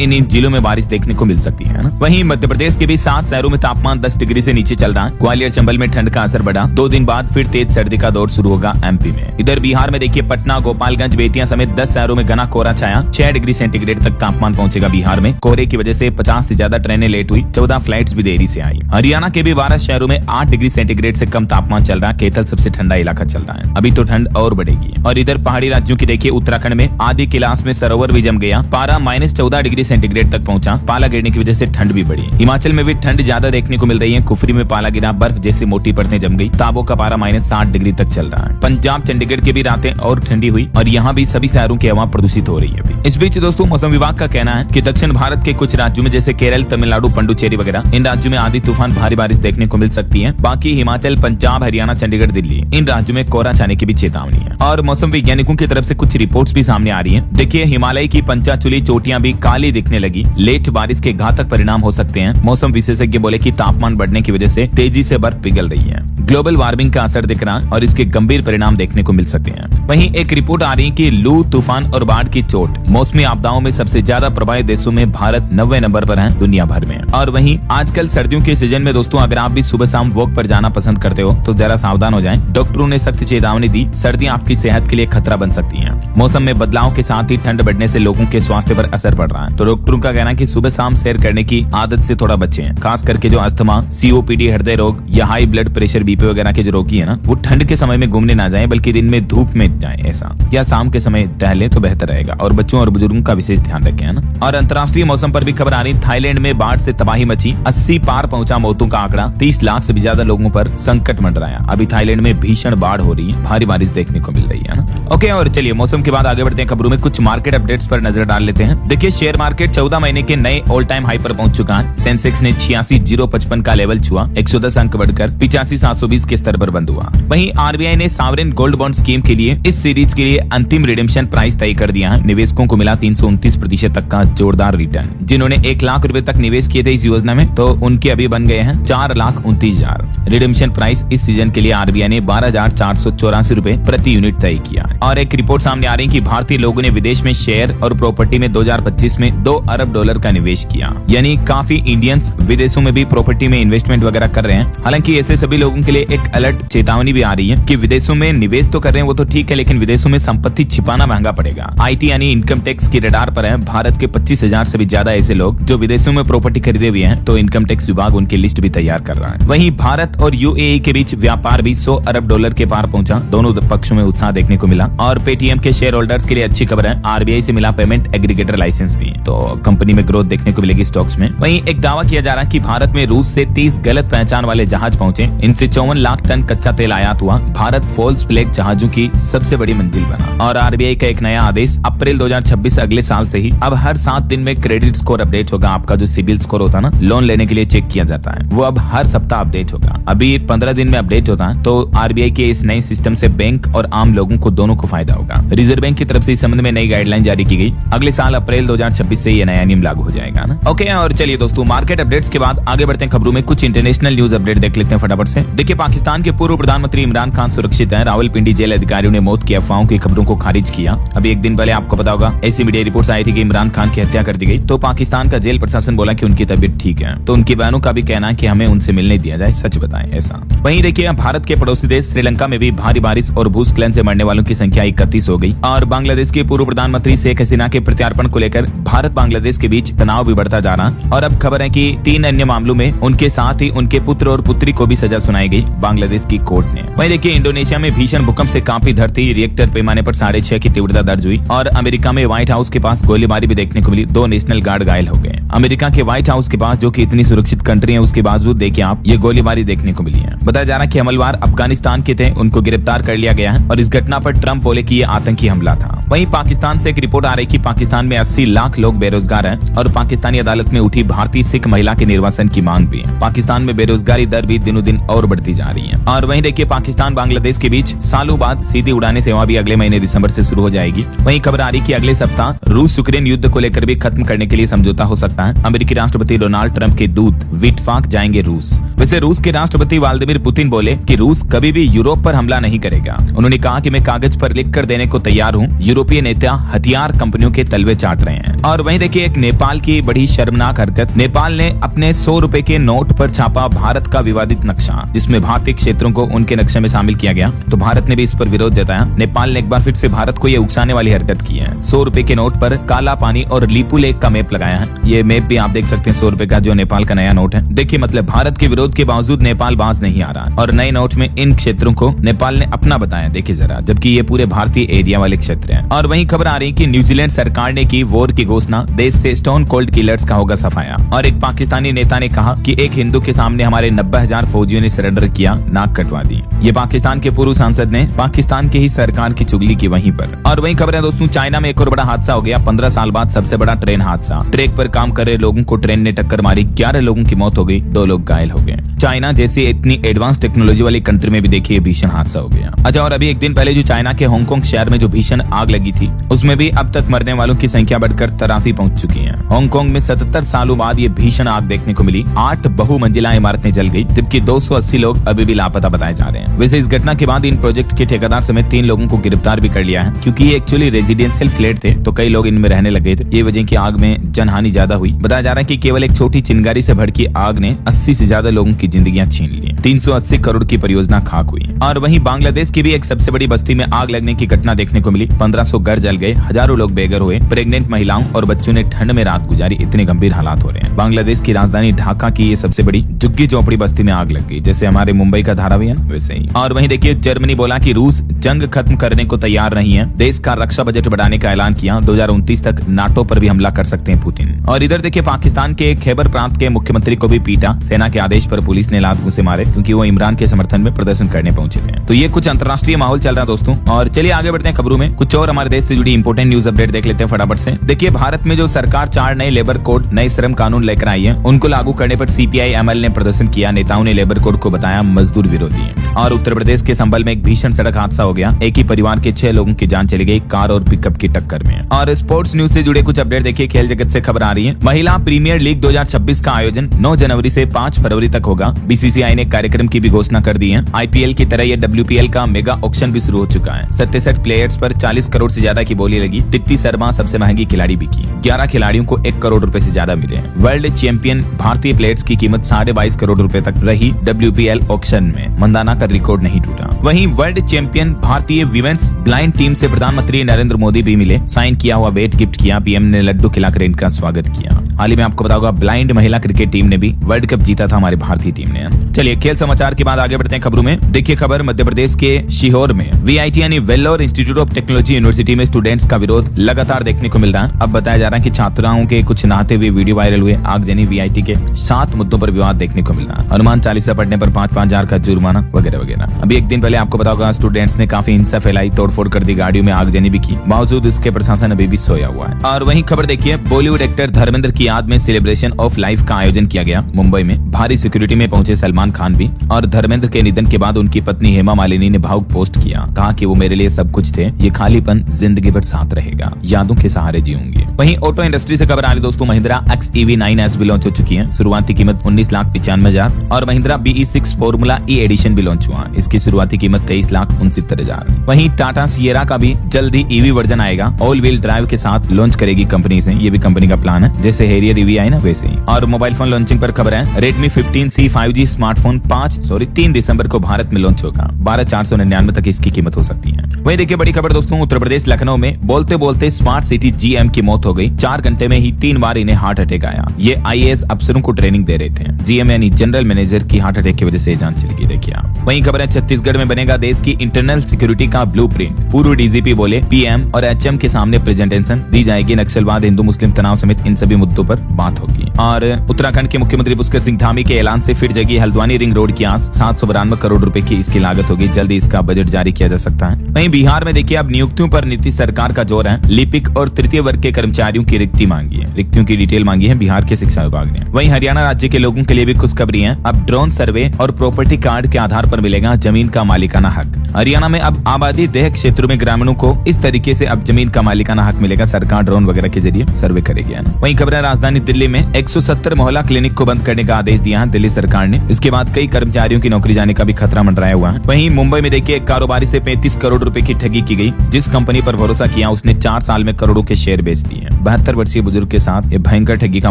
इन जिलों में बारिश देखने को मिल सकती है ना। वहीं मध्य प्रदेश के भी 7 शहरों में तापमान 10 डिग्री से नीचे चल रहा है। ग्वालियर चंबल में ठंड का असर बढ़ा। 2 दिन बाद फिर तेज सर्दी का दौर शुरू होगा एमपी में। इधर बिहार में देखिए पटना, गोपालगंज, बेतिया समेत 10 शहरों में घना कोहरा छाया। 6 डिग्री सेंटीग्रेड तक तापमान पहुंचेगा बिहार में। कोहरे की वजह से 50 से ज्यादा ट्रेनें लेट हुई। 14 फ्लाइट्स भी देरी से आई। हरियाणा के भी 12 शहरों में 8 डिग्री सेंटीग्रेड से कम तापमान चल रहा है। कैथल सबसे ठंडा इलाका चल रहा है। अभी तो ठंड और बढ़ेगी। और इधर पहाड़ी राज्यों की देखिए उत्तराखंड में आदि कैलाश में सरोवर भी जम गया। पारा -14 डिग्री सेंटीग्रेड तक पहुंचा। पाला गिरने की वजह से ठंड भी बढ़ी। हिमाचल में भी ठंड ज्यादा देखने को मिल रही है। कुफरी में पाला गिरा, बर्फ जैसी मोटी परतें जम गई। ताबो का पारा -60 डिग्री तक चल रहा है। पंजाब, चंडीगढ़ की भी रातें और ठंडी हुई और यहाँ भी सभी शहरों की हवा प्रदूषित हो रही है। इस बीच दोस्तों मौसम विभाग का कहना है कि दक्षिण भारत के कुछ राज्यों में जैसे केरल, तमिलनाडु, पुडुचेरी वगैरह, इन राज्यों में आधी तूफान भारी बारिश देखने को मिल सकती है। बाकी हिमाचल, पंजाब, हरियाणा, चंडीगढ़, दिल्ली, इन राज्यों में कोहरा छाने की भी चेतावनी है। और मौसम वैज्ञानिकों की तरफ से कुछ रिपोर्ट्स भी सामने आ रही है। देखिए हिमालय की पंचाचूली चोटियां भी काली दिखने लगी। लेट बारिश के घातक परिणाम हो सकते हैं। मौसम विशेषज्ञ बोले कि तापमान बढ़ने की वजह से तेजी से बर्फ पिघल रही है। ग्लोबल वार्मिंग का असर दिख रहा है और इसके गंभीर परिणाम देखने को मिल सकते हैं। वहीं एक रिपोर्ट आ रही है कि लू, तूफान और बाढ़ की चोट मौसमी आपदाओं में सबसे ज्यादा प्रभावित देशों में भारत 90 नंबर पर है दुनिया भर में। और वहीं आजकल सर्दियों के सीजन में दोस्तों अगर आप भी सुबह शाम वॉक पर जाना पसंद करते हो तो जरा सावधान हो जाएं। डॉक्टरों ने सख्त चेतावनी दी, सर्दियां आपकी सेहत के लिए खतरा बन सकती हैं। मौसम में बदलाव के साथ ही ठंड बढ़ने से लोगों के स्वास्थ्य पर असर पड़ रहा है। तो डॉक्टरों का कहना है कि सुबह शाम सैर करने की आदत से थोड़ा बचें, खास करके जो अस्थमा, COPD, हृदय रोग या हाई ब्लड प्रेशर, BP वगैरह के जो रोगी है ना, वो ठंड के समय में घूमने ना जाएं बल्कि दिन में धूप में जाएं ऐसा, या शाम के समय टहले तो बेहतर रहेगा। और बच्चों और बुजुर्गों का विशेष ध्यान रखें, है ना। और अंतर्राष्ट्रीय मौसम पर भी खबर आ रही, थाईलैंड में बाढ़ से तबाही मची, 80 पार पहुंचा मौतों का आंकड़ा, 30 लाख से भी ज्यादा लोगों पर संकट मंडराया। अभी थाईलैंड में भीषण बाढ़ हो रही है, भारी बारिश देखने को मिल रही है ना। ओके, और चलिए मौसम के बाद आगे बढ़ते हैं खबरों में, कुछ मार्केट अपडेट्स पर नजर डाल लेते हैं। देखिए शेयर मार्केट 14 महीने के नए ऑल टाइम हाई पर पहुंच चुका है। सेंसेक्स ने 86,055 का लेवल छुआ, 110 अंक बढ़कर 85,720 के स्तर पर बंद हुआ। वहीं RBI ने सॉवरेन गोल्ड बॉन्ड स्कीम के लिए इस सीरीज के लिए अंतिम रिडेम्पशन प्राइस तय कर दिया है। निवेशकों को मिला 329% तक का जोरदार रिटर्न। जिन्होंने 1 लाख रुपए तक निवेश किए थे इस योजना में तो उनके अभी बन गए हैं 4,29,000। रिडेम्पशन प्राइस इस सीजन के लिए RBI ने 12,484 रुपए प्रति यूनिट तय किया। और एक रिपोर्ट सामने आ रही है कि भारतीय लोगों ने विदेश में शेयर और प्रॉपर्टी में 2025 में $2 अरब का निवेश किया। यानी काफी इंडियंस विदेशों में भी प्रॉपर्टी में इन्वेस्टमेंट वगैरह कर रहे हैं। हालांकि ऐसे सभी लोगों के लिए एक अलर्ट चेतावनी भी आ रही है कि विदेशों में निवेश तो कर रहे हैं वो तो ठीक है, लेकिन विदेशों में संपत्ति छिपाना महंगा पड़ेगा। IT यानी इनकम टैक्स की रडार पर है भारत के 25,000 से भी ज्यादा ऐसे लोग जो विदेशों में प्रॉपर्टी खरीदे हुए हैं, तो इनकम टैक्स विभाग उनकी लिस्ट भी तैयार कर रहा है। वहीं भारत और UAE के बीच व्यापार भी $100 अरब के पार पहुंचा। दोनों पक्षों में उत्साह देखने को मिला। और पेटीएम के शेयर होल्डर्स के लिए अच्छी खबर है, RBI से मिला पेमेंट एग्रीगेटर लाइसेंस भी, तो कंपनी में ग्रोथ देखने को मिलेगी स्टॉक्स में। वहीं एक दावा किया जा रहा है कि भारत में रूस से 30 गलत पहचान वाले जहाज पहुंचे, इनसे 54 लाख टन कच्चा तेल आयात हुआ। भारत फॉल्स फ्लैग जहाजों की सबसे बड़ी मंजिल बना। और RBI का एक नया आदेश, अप्रैल 2026 अगले साल से ही अब हर 7 दिन में क्रेडिट स्कोर अपडेट होगा। आपका जो सिबिल स्कोर होता है ना, लोन लेने के लिए चेक किया जाता है, वो अब हर सप्ताह अपडेट होगा। अभी 15 दिन में अपडेट होता है। तो RBI के इस नए सिस्टम से बैंक और आम लोगों को दोनों को फायदा होगा। रिजर्व बैंक की तरफ से इस संबंध में नई गाइडलाइन जारी की गई। अगले साल अप्रैल 2026 से ये नया नियम लागू हो जाएगा ना। ओके, और चलिए दोस्तों मार्केट अपडेट्स के बाद आगे बढ़ते हैं खबरों में। कुछ इंटरनेशनल न्यूज अपडेट देख लेते हैं फटाफट से। देखिए पाकिस्तान के पूर्व प्रधानमंत्री इमरान खान सुरक्षित हैं। रावलपिंडी जेल अधिकारियों ने मौत की अफवाहों की खबरों को खारिज किया। अभी एक दिन पहले आपको पता होगा ऐसी मीडिया रिपोर्ट्स आई थी कि इमरान खान की हत्या कर दी गई, तो पाकिस्तान का जेल प्रशासन बोला कि उनकी तबीयत ठीक है। तो उनकी बहनों का भी कहना है कि हमें उनसे मिलने दिया जाए, सच बताएं ऐसा। वहीं देखिए भारत के पड़ोसी देश श्रीलंका में भी भारी बारिश और भूस्खलन से मरने वालों की संख्या 31 हो गई। और बांग्लादेश के पूर्व प्रधानमंत्री शेख हसीना के प्रत्यार्पण को लेकर भारत बांग्लादेश के बीच तनाव भी बढ़ता जा रहा है। और अब खबर है कि 3 अन्य मामलों में उनके साथ ही उनके पुत्र और पुत्री को भी सजा सुनाई गई बांग्लादेश की कोर्ट ने। वहीं देखिए इंडोनेशिया में भीषण भूकंप से कांपी धरती, रिएक्टर पैमाने पर 6.5 की तीव्रता दर्ज हुई। और अमेरिका में व्हाइट हाउस के पास गोलीबारी भी देखने को मिली, 2 नेशनल गार्ड घायल हो गए। अमेरिका के व्हाइट हाउस के पास, जो कि इतनी सुरक्षित कंट्री है, उसके बावजूद देखिए आप ये गोलीबारी देखने को मिली है। बताया जा रहा है कि हमलवार अफगानिस्तान के थे, उनको गिरफ्तार कर लिया गया है। और इस घटना पर ट्रंप बोले कि ये आतंकी हमला था। वहीं पाकिस्तान से एक रिपोर्ट आ रही कि पाकिस्तान में 80 लाख लोग बेरोजगार हैं। और पाकिस्तानी अदालत में उठी भारतीय सिख महिला के निर्वासन की मांग भी है। पाकिस्तान में बेरोजगारी दर भी दिनों दिन और बढ़ती जा रही है। और वहीं देखिए पाकिस्तान बांग्लादेश के बीच सालों बाद सीधी उड़ाने सेवा भी अगले महीने दिसंबर से शुरू हो जाएगी। वहीं खबर आ रही कि अगले सप्ताह रूस यूक्रेन युद्ध को लेकर भी खत्म करने के लिए समझौता हो सकता है। अमेरिकी राष्ट्रपति डोनाल्ड ट्रंप के दूत विटफाक जाएंगे रूस। वैसे रूस के राष्ट्रपति व्लादिमीर पुतिन बोले कि रूस कभी भी यूरोप पर हमला नहीं करेगा। उन्होंने कहा कि मैं कागज पर लिख कर देने को तैयार हूँ। यूरोपीय नेता हथियार कंपनियों के तलवे चाट रहे हैं। और वहीं देखिए एक नेपाल की बड़ी शर्मनाक हरकत, नेपाल ने अपने 100 रुपए के नोट पर छापा भारत का विवादित नक्शा, जिसमें भारतीय क्षेत्रों को उनके नक्शे में शामिल किया गया। तो भारत ने भी इस पर विरोध जताया। नेपाल ने एक बार फिर से भारत को ये उकसाने वाली हरकत की है। 100 रुपए के नोट पर काला पानी और लीपू लेक का मैप लगाया है। ये मैप भी आप देख सकते हैं 100 रुपए का, जो नेपाल का नया नोट है। देखिए मतलब भारत के विरोध के बावजूद नेपाल बाज नहीं आ रहा और नए नोट में इन क्षेत्रों को नेपाल ने अपना बताया। देखिए जरा, जबकि ये पूरे भारतीय एरिया वाले क्षेत्र हैं। और वहीं खबर आ रही कि न्यूजीलैंड सरकार ने की वॉर की घोषणा, देश से स्टोन कोल्ड किलर्स का होगा सफाया। और एक पाकिस्तानी नेता ने कहा कि एक हिंदू के सामने हमारे 90,000 फौजियों ने सरेंडर किया, नाक कटवा दी। ये पाकिस्तान के पूर्व सांसद ने पाकिस्तान की ही सरकार की चुगली की वहीं पर। और वहीं खबर है दोस्तों, चाइना में एक और बड़ा हादसा हो गया। 15 साल बाद सबसे बड़ा ट्रेन हादसा। ट्रैक पर काम कर रहे लोगों को ट्रेन ने टक्कर मारी, 11 लोगों की मौत हो गई, 2 लोग घायल हो गए। चाइना जैसी इतनी एडवांस टेक्नोलॉजी वाली कंट्री में भी देखिए भीषण हादसा हो गया। अच्छा, और अभी एक दिन पहले जो चाइना के हांगकांग शहर में जो भीषण आग लगी थी, उसमें भी अब तक मरने वालों की संख्या बढ़कर 83 पहुंच चुकी है। हांगकांग में 77 सालों बाद ये भीषण आग देखने को मिली। 8 बहुमंजिला इमारतें जल गई, जबकि 280 लोग अभी भी लापता बताए जा रहे हैं। वैसे इस घटना के बाद इन प्रोजेक्ट के ठेकेदार समेत 3 लोगों को गिरफ्तार भी कर लिया है, क्योंकि ये एक्चुअली रेजिडेंशियल फ्लैट थे, तो कई लोग इनमें रहने लगे थे। ये वजह की आग में जनहानि ज्यादा हुई। बताया जा रहा है कि केवल एक छोटी चिंगारी से भड़की आग ने 80 से ज्यादा लोगों की जिंदगियां छीन ली। 380 करोड़ की परियोजना खाक हुई। और वहीं बांग्लादेश की भी एक सबसे बड़ी बस्ती में आग लगने की घटना देखने को मिली। 1500 घर जल गए, हजारों लोग बेघर हुए। प्रेग्नेंट महिलाओं और बच्चों ने ठंड में रात गुजारी। इतने गंभीर हालात हो रहे हैं। बांग्लादेश की राजधानी ढाका की ये सबसे बड़ी झुग्गी झोपड़ी बस्ती में आग लग गई, जैसे हमारे मुंबई का धारावी है वैसे ही। और वहीं देखिए, जर्मनी बोला कि रूस जंग खत्म करने को तैयार नहीं है। देश का रक्षा बजट बढ़ाने का ऐलान किया। 2029 तक नाटो पर भी हमला कर सकते हैं पुतिन। और इधर देखिए, पाकिस्तान के खैबर प्रांत के मुख्यमंत्री को भी पीटा। सेना के आदेश पर पुलिस ने लात घूंसे मारे, क्योंकि वो इमरान के समर्थन में प्रदर्शन करने पहुंचे थे। तो ये कुछ अंतर्राष्ट्रीय माहौल चल रहा है दोस्तों। और चलिए आगे बढ़ते हैं खबरों में। कुछ और हमारे देश से जुड़ी इंपोर्टेंट न्यूज अपडेट देख लेते हैं फटाफट से। देखिए, भारत में जो सरकार 4 नए लेबर कोड, नए श्रम कानून लेकर आई है, उनको लागू करने पर सीपीआई एमएल ने प्रदर्शन किया। नेताओं ने लेबर कोड को बताया मजदूर विरोधी। और उत्तर प्रदेश के संभल में एक भीषण सड़क हादसा हो गया। एक ही परिवार के 6 लोगों की जान चली गई कार और पिकअप की टक्कर में। और स्पोर्ट्स न्यूज से जुड़े कुछ अपडेट देखिए। खेल जगत से खबर आ रही है। महिला प्रीमियर लीग 2026 का आयोजन 9 जनवरी से 5 फरवरी तक होगा। बीसीसीआई ने कार्यक्रम की भी घोषणा कर दी है। आईपीएल की तरह ये डब्ल्यूपीएल का मेगा ऑक्शन भी शुरू हो चुका है। 67 प्लेयर्स पर 40 करोड़ से ज्यादा की बोली लगी। तिप्ती शर्मा सबसे महंगी खिलाड़ी बिकी। 11 खिलाड़ियों को 1 करोड़ रुपए से ज्यादा मिले। वर्ल्ड चैंपियन भारतीय प्लेयर्स की कीमत 22.5 करोड़ रुपए तक रही। डब्ल्यूपीएल ऑक्शन में मंदाना का रिकॉर्ड नहीं टूटा। वहीं वर्ल्ड चैंपियन भारतीय विमेंस ब्लाइंड टीम से प्रधानमंत्री नरेंद्र मोदी भी मिले। साइन किया हुआ बैट गिफ्ट किया। पीएम ने लड्डू खिलाकर इनका स्वागत किया। हाल ही में आपको बताऊंगा, ब्लाइंड महिला क्रिकेट टीम ने भी वर्ल्ड कप जीता था, हमारी भारतीय टीम ने। चलिए खेल समाचार के बाद आगे बढ़ते हैं खबरों में। देखिए खबर, मध्य प्रदेश के सीहोर में वीआईटी यानी Vellore institute of technology university में स्टूडेंट्स का विरोध लगातार देखने को मिल रहा है। अब बताया जा रहा है कि छात्राओं के कुछ नहाते हुए वीडियो वायरल हुए। आगजनी वीआईटी के 7 मुद्दों पर विवाद देखने को मिल रहा है। हनुमान चालीसा पढ़ने पर 5-5 हजार का जुर्माना वगैरह वगैरह। अभी एक दिन पहले आपको बताओगा, स्टूडेंट्स ने काफी हिंसा फैलाई, तोड़फोड़ कर दी, गाड़ियों में आगजनी भी की। बावजूद इसके प्रशासन अभी भी सोया हुआ है। और वहीं खबर देखिए, बॉलीवुड एक्टर धर्मेंद्र की याद में सेलिब्रेशन ऑफ लाइफ का आयोजन किया गया मुंबई में। भारी सिक्योरिटी में पहुंचे सलमान खान भी। और धर्मेंद्र के निधन के बाद उनकी पत्नी हेमा मालिनी ने भावुक पोस्ट किया। कहा कि वो मेरे लिए सब कुछ थे, ये खालीपन जिंदगी भर साथ रहेगा, यादों के सहारे जीऊंगी। वहीं ऑटो इंडस्ट्री से खबर आ रही दोस्तों, महिंद्रा XEV 9S भी लॉन्च हो चुकी है। शुरुआती कीमत 19,95,000 और Mahindra BE6 formula E edition भी लॉन्च हुआ। इसकी शुरुआती कीमत 23,69,000। वहीं टाटा सिएरा का भी जल्द ही EV वर्जन आएगा। ऑल व्हील ड्राइव के साथ लॉन्च करेगी कंपनी से। ये भी कंपनी का प्लान है, जैसे हैरियर EV आई ना वैसे ही। और मोबाइल फोन लॉन्चिंग पर खबर है, Redmi 15C 5G स्मार्टफोन 3 दिसंबर को भारत में लॉन्च होगा। 12,499 तक इसकी कीमत हो सकती है। वहीं देखिए बड़ी खबर दोस्तों, उत्तर प्रदेश लखनऊ में बोलते बोलते स्मार्ट सिटी GM की मौत हो गई। 4 घंटे में ही 3 बार इन्हें हार्ट अटैक आया। ये IAS अफसरों को ट्रेनिंग दे रहे थे। GM यानी जनरल मैनेजर की हार्ट अटैक की वजह से जान चली गई। देखिए आप। वहीं खबर है, छत्तीसगढ़ में बनेगा देश की इंटरनल सिक्योरिटी का ब्लूप्रिंट। पूर्व DGP बोले PM और HM के सामने प्रेजेंटेशन दी जाएगी। नक्सलवाद, हिंदू मुस्लिम तनाव समेत इन सभी मुद्दों पर बात होगी। और उत्तराखंड के मुख्यमंत्री पुष्कर सिंह धामी के ऐलान से फिर जगी हल्द्वानी रिंग रोड की आस। 792 करोड़ रुपए की इसकी लागत होगी। जल्दी इसका बजट जारी किया जा सकता है। वहीं बिहार में देखिए, अब नियुक्तियों पर नीतीश सरकार का जोर है। लिपिक और तृतीय वर्ग के कर्मचारियों की रिक्ति मांगी है। रिक्तियों की डिटेल मांगी है बिहार के शिक्षा विभाग ने। वहीं हरियाणा राज्य के लोगों के लिए भी खुशखबरी है। अब ड्रोन सर्वे और प्रॉपर्टी कार्ड के आधार पर मिलेगा जमीन का मालिकाना हक। हरियाणा में अब आबादी देह क्षेत्रों में ग्रामीणों को इस तरीके से अब जमीन का मालिकाना हक मिलेगा। सरकार ड्रोन वगैरह के जरिए सर्वे करेगी। वहीं खबर है, राजधानी दिल्ली में 170 मोहल्ला क्लिनिक को बंद करने का आदेश दिया है दिल्ली सरकार ने। इसके बाद कई कर्मचारियों की नौकरी जाने का भी खतरा मंडराया हुआ है। वहीं मुंबई में देखिए, एक कारोबारी से 35 करोड़ रुपए की ठगी की गई। जिस कंपनी पर भरोसा किया उसने 4 साल में करोड़ों के शेयर बेच दिए। 72 वर्षीय बुजुर्ग के साथ ये भयंकर ठगी का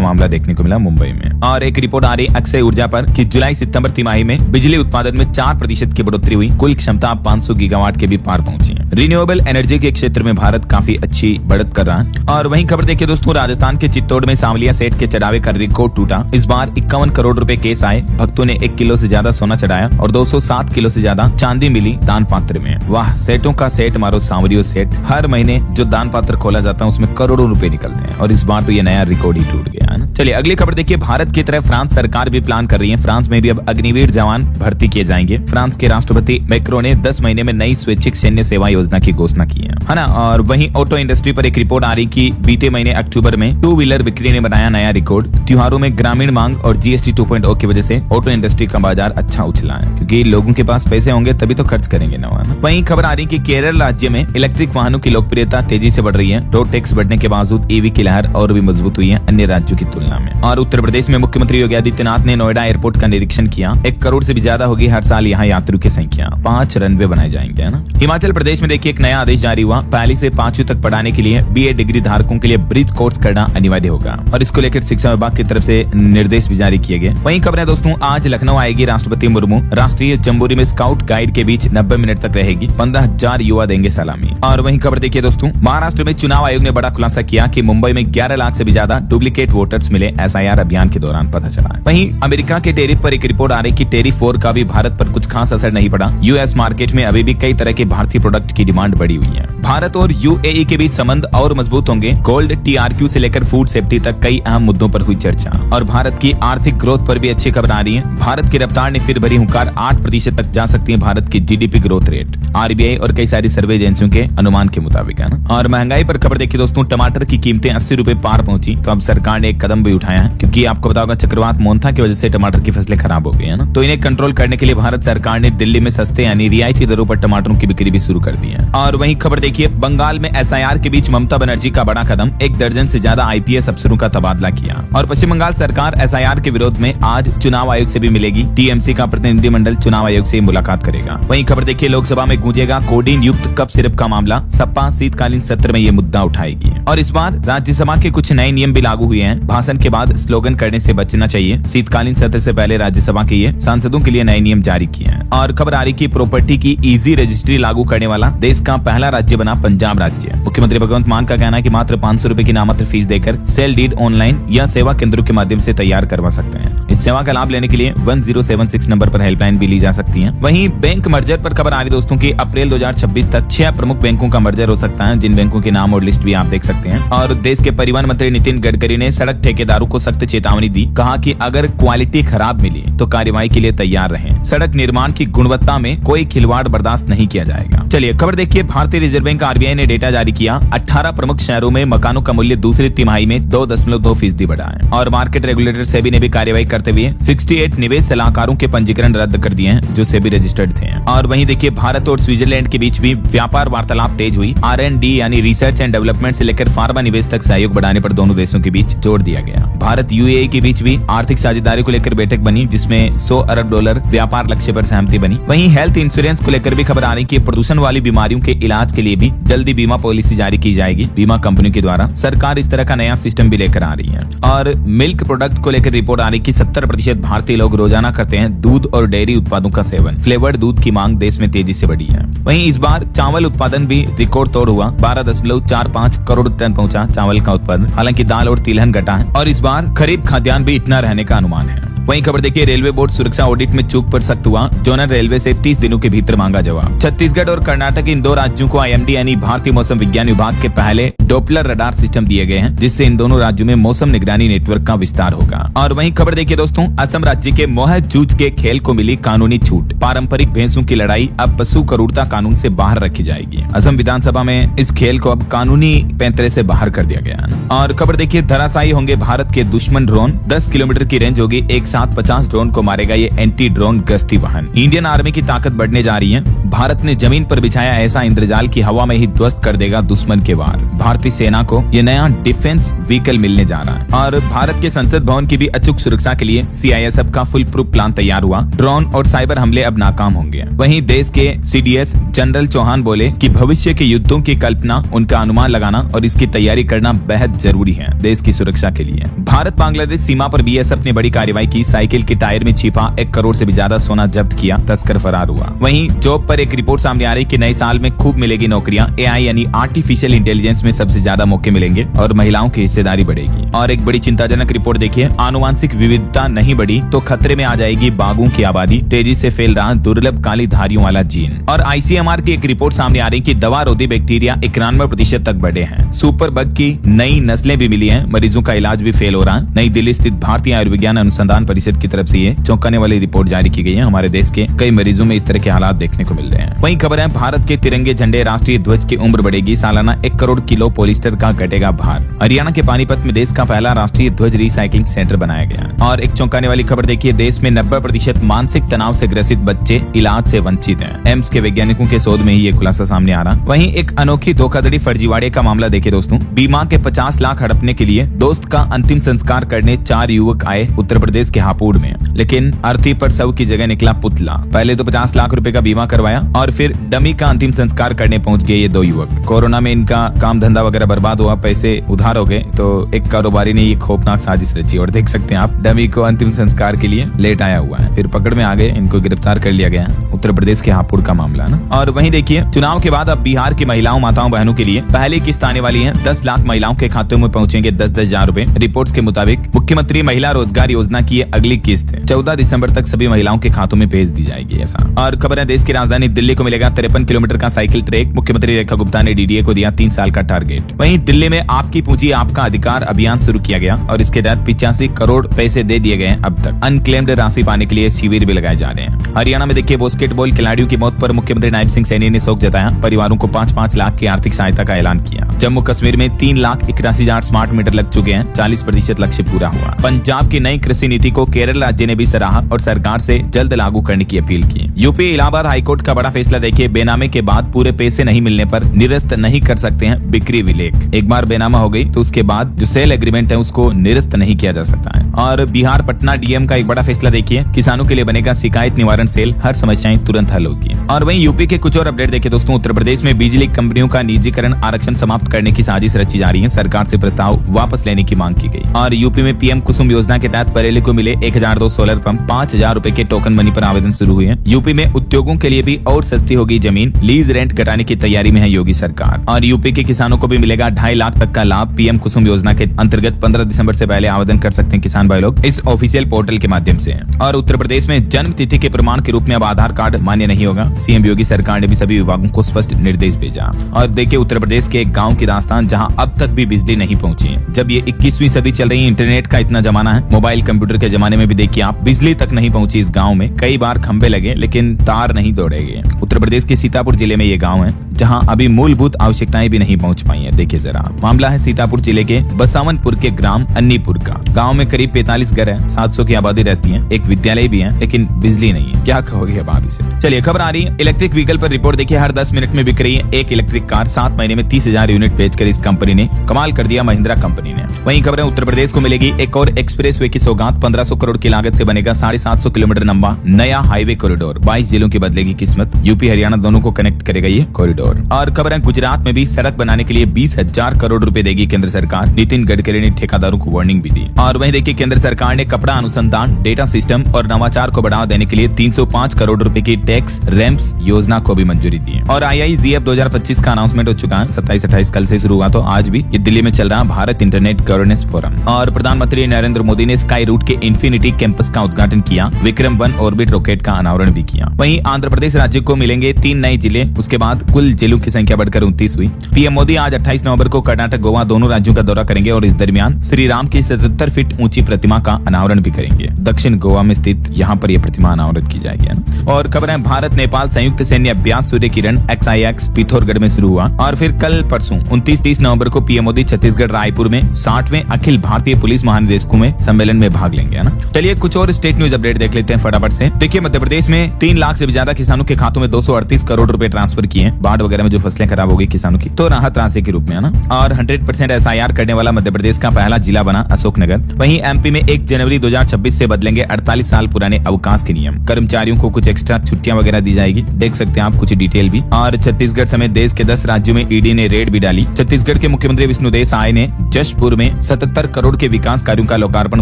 मामला देखने को मिला मुंबई में। और एक रिपोर्ट आ रही अक्षय ऊर्जा पर कि जुलाई सितंबर तिमाही में बिजली उत्पादन में 4% की बढ़ोतरी हुई। कुल क्षमता 500 गीगावाट के भी पार पहुंची है। रिन्यूएबल एनर्जी के क्षेत्र में भारत काफी अच्छी बढ़त कर रहा है। और वहीं खबर देखिए दोस्तों, राजस्थान के चित्तौड़ में सांवलिया सेठ के चढ़ावे का रिकॉर्ड टूटा। इस बार 51 करोड़ रुपए केस आए। भक्तों ने 1 किलो से ज्यादा सोना चढ़ाया और 207 किलो से ज्यादा चांदी मिली दान पात्र में। वाह, सेठों का सेठ मारो सांवरियो सेठ। हर महीने जो दान पात्र खोला जाता है उसमें करोड़ों रुपए रुपए निकलते हैं और इस बार तो ये नया रिकॉर्ड ही टूट गया है ना। चलिए अगली खबर देखिए, भारत की तरह फ्रांस सरकार भी प्लान कर रही है। फ्रांस में भी अब अग्निवीर जवान भर्ती किए जाएंगे। फ्रांस के राष्ट्रपति मैक्रो ने 10 महीने में नई स्वैच्छिक सैन्य सेवा योजना की घोषणा की है ना। और वहीं ऑटो इंडस्ट्री पर एक रिपोर्ट आ रही कि बीते महीने अक्टूबर में 2 व्हीलर बिक्री ने बनाया नया रिकॉर्ड। त्योहारों में ग्रामीण मांग और GST 2.0 की वजह से ऑटो इंडस्ट्री का बाजार अच्छा उछला है, क्योंकि लोगों के पास पैसे होंगे तभी तो खर्च करेंगे ना। वहीं खबर आ रही कि केरल राज्य में इलेक्ट्रिक वाहनों की लोकप्रियता तेजी से बढ़ रही है। रोड टैक्स बढ़ने के बावजूद EV की लहर और भी मजबूत हुई है अन्य राज्यों की तुलना में। और उत्तर प्रदेश में मुख्यमंत्री योगी आदित्यनाथ ने नोएडा एयरपोर्ट का निरीक्षण किया। 1 करोड़ से भी ज्यादा होगी हर साल यहाँ यात्रियों की संख्या। 5 रनवे बनाए जाएंगे, है ना। हिमाचल प्रदेश में देखिए एक नया आदेश जारी हुआ। पहली से 5वीं तक पढ़ाने के लिए BA डिग्री धारकों के लिए ब्रिज कोर्स करना अनिवार्य होगा और इसको लेकर शिक्षा विभाग की तरफ से निर्देश भी जारी किए गए। वहीं खबर है दोस्तों, आज लखनऊ आएगी राष्ट्रपति मुर्मू। राष्ट्रीय जम्बूरी में स्काउट गाइड के बीच 90 मिनट तक रहेगी। 15,000 युवा देंगे सलामी। और वहीं खबर देखिए दोस्तों, महाराष्ट्र में चुनाव आयोग ने बड़ा खुलासा किया कि मुंबई में 11 लाख से भी ज्यादा डुप्लीकेट वोटर्स मिले। SIR अभियान के दौरान पता चला है। वहीं अमेरिका के टेरिफ पर एक रिपोर्ट आ रही कि टेरिफ 4 का भी भारत पर कुछ खास असर नहीं पड़ा। US मार्केट में अभी भी कई तरह के भारतीय प्रोडक्ट की डिमांड बढ़ी हुई है। भारत और UAE के बीच संबंध और मजबूत होंगे। गोल्ड, TRQ से लेकर फूड सेफ्टी तक कई अहम मुद्दों पर हुई चर्चा। और भारत की आर्थिक ग्रोथ पर भी अच्छी खबर आ रही है। भारत की रफ्तार ने फिर भरी हुंकार। 8% तक जा सकती है भारत की GDP ग्रोथ रेट, RBI और कई सारी सर्वे एजेंसियों के अनुमान के मुताबिक, है ना। और महंगाई पर खबर देखिए दोस्तों, टमाटर की कीमतें 80 रुपए पार पहुंची। तो अब सरकार ने एक कदम भी उठाया है, क्योंकि आपको पता होगा चक्रवात मोन्था की वजह से टमाटर की फसलें खराब हो गई है ना। तो इन्हें कंट्रोल करने के लिए भारत सरकार ने दिल्ली में सस्ते यानी रियायती दरों पर टमाटरों की बिक्री भी शुरू कर दी है। और वहीं खबर देखिए, बंगाल में SIR के बीच ममता बनर्जी का बड़ा कदम। 1 दर्जन से ज्यादा IPS अफसरों का तबादला किया। और पश्चिम बंगाल सरकार SIR के विरोध में आज चुनाव आयोग से भी मिलेगी। TMC का प्रतिनिधिमंडल चुनाव आयोग से मुलाकात करेगा। वहीं खबर देखिए, लोकसभा में गूंजेगा कोडीन युक्त कप सिरप का मामला। सपा शीतकालीन सत्र में ये मुद्दा उठाएगी। और इस बार राज्यसभा के कुछ नए नियम भी लागू हुए हैं। भाषण के बाद स्लोगन करने से बचना चाहिए। शीतकालीन सत्र से पहले राज्यसभा के ये सांसदों के लिए नए नियम जारी किए हैं। और खबर आ रही कि प्रॉपर्टी की इजी रजिस्ट्री लागू करने वाला देश का पहला राज्य बना पंजाब राज्य। मुख्यमंत्री भगवंत मान का कहना है कि मात्र 500 रुपए की नामात्र फीस देकर सेल डीड ऑनलाइन या सेवा केंद्रों के माध्यम से तैयार करवा सकते हैं। इस सेवा का लाभ लेने के लिए 1076 नंबर पर हेल्पलाइन भी ली जा सकती है। वहीं बैंक मर्जर पर खबर आ रही दोस्तों की अप्रैल 2026 तक 6 प्रमुख बैंकों का मर्जर हो सकता है, जिन बैंकों के नाम और लिस्ट भी आप देख सकते हैं। और देश के परिवहन मंत्री नितिन गडकरी ने सड़क ठेकेदारों को सख्त चेतावनी दी। कहा कि अगर क्वालिटी खराब मिली तो कार्रवाई के लिए तैयार रहें। सड़क निर्माण की गुणवत्ता में कोई खिलवाड़ बर्दाश्त नहीं किया जाएगा। चलिए खबर देखिए, भारतीय रिजर्व बैंक RBI ने डेटा जारी किया। 18 प्रमुख शहरों में मकानों का मूल्य दूसरी तिमाही में 2.2% बढ़ा है। और मार्केट रेगुलेटर सेबी ने भी कार्रवाई करते हुए 68 निवेश सलाहकारों के पंजीकरण रद्द कर दिए हैं, जो सेबी रजिस्टर्ड थे। और वहीं देखिए, भारत और स्विट्जरलैंड के बीच भी व्यापार वार्तालाप तेज हुई। R&D यानी रिसर्च एंड डेवलपमेंट से लेकर फार्मा निवेश तक सहयोग बढ़ाने पर दोनों देशों के बीच जोर दिया गया। भारत UAE के बीच भी आर्थिक साझेदारी को लेकर बैठक बनी, जिसमें $100 अरब व्यापार लक्ष्य पर सहमति बनी। वहीं हेल्थ इंश्योरेंस को लेकर भी खबर आ रही कि प्रदूषण वाली बीमारियों के इलाज के लिए भी जल्दी बीमा पॉलिसी जारी की जाएगी बीमा कंपनियों के द्वारा। सरकार इस तरह का नया सिस्टम भी लेकर आ रही है। और मिल्क प्रोडक्ट को लेकर रिपोर्ट आ रही कि 70% भारतीय लोग रोजाना करते हैं दूध और डेयरी उत्पादों का सेवन। फ्लेवर्ड दूध की मांग देश में तेजी से बढ़ी है। वहीं इस बार चावल उत्पादन भी रिकॉर्ड तोड़ हुआ। 12.45 करोड़ टन पहुंचा चावल का उत्पादन। हालांकि दाल और तिलहन घटा है। और इस बार खरीफ खाद्यान्न भी इतना रहने का अनुमान है। वहीं खबर देखिए, रेलवे बोर्ड सुरक्षा ऑडिट में चूक पर सख्त हुआ। जोनल रेलवे से 30 दिनों के भीतर मांगा जवाब। छत्तीसगढ़ और कर्नाटक इन 2 राज्यों को IMD यानी भारतीय मौसम विज्ञान विभाग के पहले डॉपलर रडार सिस्टम दिए गए हैं, जिससे इन दोनों राज्यों में मौसम निगरानी नेटवर्क का विस्तार होगा। और वहीं खबर देखिए दोस्तों, असम राज्य के मोह जूझ के खेल को मिली कानूनी छूट। पारंपरिक भैंसों की लड़ाई अब पशु क्रूरता कानून से बाहर रखी जाएगी। असम विधानसभा में इस खेल को अब कानूनी पैंतरे से बाहर कर दिया गया है। और खबर देखिए, धराशायी होंगे भारत के दुश्मन ड्रोन। 10 किलोमीटर की रेंज होगी। एक साथ 50 ड्रोन को मारेगा ये एंटी ड्रोन गश्ती वाहन। इंडियन आर्मी की ताकत बढ़ने जा रही है। भारत ने जमीन पर बिछाया ऐसा इंद्रजाल की हवा में ही ध्वस्त कर देगा दुश्मन के वार। भारतीय सेना को ये नया डिफेंस व्हीकल मिलने जा रहा है। और भारत के संसद भवन की भी अचूक सुरक्षा के लिए CISF का फुल प्रूफ प्लान तैयार हुआ। ड्रोन और साइबर हमले अब नाकाम होंगे। वहीं देश के CDS जनरल चौहान बोले कि भविष्य के युद्धों की कल्पना, उनका अनुमान लगाना और इसकी तैयारी करना बेहद जरूरी है देश की सुरक्षा के लिए। भारत बांग्लादेश सीमा पर BSF ने बड़ी कार्रवाई की। साइकिल के टायर में छिपा 1 करोड़ से भी ज्यादा सोना जब्त किया। तस्कर फरार हुआ। वहीं जॉब पर खबर एक रिपोर्ट सामने आ रही कि नए साल में खूब मिलेगी नौकरियां, एआई यानी आर्टिफिशियल इंटेलिजेंस में सबसे ज्यादा मौके मिलेंगे और महिलाओं की हिस्सेदारी बढ़ेगी। और एक बड़ी चिंताजनक रिपोर्ट देखिए, आनुवांशिक विविधता नहीं बढ़ी तो खतरे में आ जाएगी बाघों की आबादी, तेजी से फैल रहा दुर्लभ काली धारियों वाला जीन। और आईसीएमआर की एक रिपोर्ट सामने आ रही कि दवा रोधी बैक्टीरिया 91% तक बढ़े हैं। सुपर बग की नई नस्लें भी मिली हैं, मरीजों का इलाज भी फेल हो रहा है। नई दिल्ली स्थित भारतीय आयुर्विज्ञान अनुसंधान परिषद की तरफ से ये चौंकाने वाली रिपोर्ट जारी की गई है। हमारे देश के कई मरीजों में इस तरह के हालात देखने को मिल रहे हैं। वहीं खबर है भारत के तिरंगे झंडे राष्ट्रीय ध्वज की उम्र बढ़ेगी, सालाना 1 करोड़ किलो पॉलिस्टर का घटेगा भार। हरियाणा के पानीपत में देश का पहला राष्ट्रीय ध्वज रिसाइकलिंग सेंटर बनाया गया। और एक चौंकाने वाली खबर देखिए, देश में 90% मानसिक तनाव से ग्रसित बच्चे इलाज से वंचित हैं। एम्स के वैज्ञानिकों के शोध में ही ये खुलासा सामने आ रहा। वहीं एक अनोखी धोखाधड़ी फर्जीवाड़े का मामला देखिए दोस्तों, बीमा के 50 लाख हड़पने के लिए दोस्त का अंतिम संस्कार करने 4 युवक आए उत्तर प्रदेश के हापुड़ में, लेकिन अर्थी पर शव की जगह निकला पुतला। पहले तो 50 लाख रुपए का बीमा करवाया और फिर डमी का अंतिम संस्कार करने पहुंच गए ये 2 युवक। कोरोना में इनका काम धंधा वगैरह बर्बाद हुआ, पैसे उधार हो गए, तो एक कारोबारी ने ये खौफनाक साजिश रची और देख सकते हैं आप, डमी को अंतिम संस्कार के लिए लेट आया हुआ है। फिर पकड़ में आ गए, इनको गिरफ्तार कर लिया गया। उत्तर प्रदेश के हापुड़ का मामला ना। और वहीं देखिए, चुनाव के बाद अब बिहार की महिलाओं माताओं बहनों के लिए पहली किस्त आने वाली है। 10 लाख महिलाओं के खातों में पहुंचेंगे 10-10 हजार रूपए। रिपोर्ट्स के मुताबिक मुख्यमंत्री महिला रोजगार योजना की अगली किस्त 14 दिसंबर तक सभी महिलाओं के खातों में भेज दी जाएगी ऐसा। और खबर है देश की राजधानी दिल्ली को मिलेगा 53 किलोमीटर का साइकिल ट्रैक। मुख्यमंत्री रेखा गुप्ता ने डीडीए को दिया 3 साल का टारगेट। वहीं दिल्ली में आपकी पूंजी आपका अधिकार अभियान शुरू किया गया और इसके तहत 85 करोड़ पैसे दे दिए गए। अब तक अनक्लेम्ड राशि पाने के लिए शिविर भी लगाए जा रहे हैं। हरियाणा में देखिए, बास्केटबॉल खिलाड़ियों की मौत पर मुख्यमंत्री नायब सिंह सैनी ने शोक जताया, परिवारों को 5-5 लाख की आर्थिक सहायता का ऐलान किया। जम्मू कश्मीर में 3,81,000 स्मार्ट मीटर लग चुके हैं, 40% लक्ष्य पूरा हुआ। पंजाब की नई कृषि नीति को केरल राज्य ने भी सराहा और सरकार से जल्द लागू करने की अपील की। यूपी इलाहाबाद हाईकोर्ट का बड़ा फैसला देखिए, बेनामे के बाद पूरे पैसे नहीं मिलने पर निरस्त नहीं कर सकते हैं बिक्री विलेख। एक बार बेनामा हो गई तो उसके बाद जो सेल एग्रीमेंट है उसको निरस्त नहीं किया जा सकता है। और बिहार पटना डीएम का एक बड़ा फैसला देखिए, किसानों के लिए बनेगा शिकायत निवारण सेल, हर समस्याएं तुरंत हल होगी। और वहीं यूपी के कुछ और अपडेट देखिए दोस्तों, उत्तर प्रदेश में बिजली कंपनियों का निजीकरण आरक्षण समाप्त करने की साजिश रची जा रही है। सरकार से प्रस्ताव वापस लेने की मांग की गई। और यूपी में पीएम कुसुम योजना के तहत बरेली को मिले 1002 सोलर पंप, 5000 रूपए के टोकन मनी पर आवेदन शुरू हुए हैं। यूपी में उद्योगों के लिए भी और सस्ती होगी जमीन, लीज रेंट घटाने की तैयारी में है योगी सरकार। और यूपी के किसानों को भी मिलेगा 2.5 लाख तक का लाभ। पीएम कुसुम योजना के अंतर्गत 15 दिसंबर से पहले आवेदन कर सकते हैं किसान भाई लोग इस ऑफिशियल पोर्टल के माध्यम से। और उत्तर प्रदेश में जन्म तिथि के प्रमाण के रूप में अब आधार कार्ड मान्य नहीं होगा। सीएम योगी सरकार ने भी सभी विभागों को स्पष्ट निर्देश भेजा। और देखिए, उत्तर प्रदेश के एक गांव की दास्तान जहां अब तक भी बिजली नहीं पहुंची है। जब ये 21वीं सदी चल रही है, इंटरनेट का इतना जमाना है, मोबाइल कंप्यूटर के जमाने में भी देखिए आप, बिजली तक नहीं पहुंची इस गांव में। कई बार खंबे लगे लेकिन तार नहीं दौड़े गए। उत्तर प्रदेश के सीतापुर जिले में ये गाँव है जहाँ अभी मूलभूत आवश्यकताएं भी नहीं पहुँच पाई है। देखिए जरा, मामला है सीतापुर जिले के बसावनपुर के ग्राम अन्नीपुर का। गाँव में करीब 45 घर है, 700 की आबादी रहती है, एक विद्यालय भी है, लेकिन बिजली नहीं है। क्या कहोगे अब आप इसे। चलिए खबर आ रही है इलेक्ट्रिक व्हीकल पर रिपोर्ट देखिए, हर 10 मिनट में बिक रही है एक इलेक्ट्रिक कार। 7 महीने में 30,000 यूनिट बेचकर इस कंपनी ने कमाल कर दिया, महिंद्रा कंपनी ने। वहीं खबर है उत्तर प्रदेश को मिलेगी एक और एक्सप्रेस वे की सौगात। 1500 करोड़ की लागत से बनेगा 750 किलोमीटर लंबा नया हाईवे कॉरिडोर। 22 जिलों की बदलेगी किस्मत, यूपी हरियाणा दोनों को कनेक्ट करेगा ये कॉरिडोर। और खबर है गुजरात में भी सड़क बनाने के लिए 20,000 करोड़ रुपए देगी केंद्र सरकार। नितिन गडकरी ने ठेकेदारों को वार्निंग भी दी। और वहीं देखिए, केंद्र सरकार ने कपड़ा अनुसंधान, डेटा सिस्टम और नवाचार को बढ़ावा देने के लिए 305 करोड़ रुपए की टैक्स रैम्प्स योजना को भी मंजूरी दी। और IIGF 2025 का अनाउंसमेंट हो चुका है। 27-28 कल से शुरू हुआ, तो आज भी ये दिल्ली में चल रहा भारत इंटरनेट गवर्नेंस फोरम। और प्रधानमंत्री नरेंद्र मोदी ने स्काई रूट के इंफिनिटी कैंपस का उद्घाटन किया। विक्रम 1 ऑर्बिट रॉकेट का अनावरण भी किया। वहीं आंध्र प्रदेश राज्य को मिलेंगे 3 नए जिले, उसके बाद कुल जिलों की संख्या बढ़कर 29 हुई। पीएम मोदी आज 28 नवंबर को कर्नाटक गोवा दोनों राज्यों का दौरा करेंगे और इस दरमियान श्री राम की 77 फीट ऊंची प्रतिमा का अनावरण भी करेंगे। दक्षिण गोवा में स्थित यहाँ पर यह प्रतिमा अनावरण की जाएगी। और खबर है भारत नेपाल संयुक्त सैन्य अभ्यास सूर्य किरण XIX पिथौरागढ़ में शुरू हुआ। और फिर कल परसों 29-30 नवंबर को पीएम मोदी छत्तीसगढ़ रायपुर में 60वें अखिल भारतीय पुलिस महानिदेशकों में सम्मेलन में भाग लेंगे, है ना। चलिए कुछ और स्टेट न्यूज अपडेट देख लेते हैं फटाफट से। देखिए, मध्य प्रदेश में 3 लाख से भी ज्यादा किसानों के खातों में 238 करोड़ रुपए ट्रांसफर किए। बाढ़ वगैरह में जो फसलें खराब हो गई किसानों की, तो राहत राशि के रूप में, है ना। और 100% SIR करने वाला मध्य प्रदेश का पहला जिला बना अशोकनगर। वहीं MP में 1 जनवरी 2026 से बदलेंगे 48 साल पुराने अवकाश के नियम। कर्मचारियों को कुछ एक्स्ट्रा छुट्टियां वगैरह दी जाएगी, देख सकते हैं आप कुछ डिटेल भी। और छत्तीसगढ़ समेत देश के 10 राज्यों में ईडी ने रेड भी डाली। छत्तीसगढ़ के मुख्यमंत्री विष्णुदेव साय ने जशपुर में 77 करोड़ के विकास कार्यों का लोकार्पण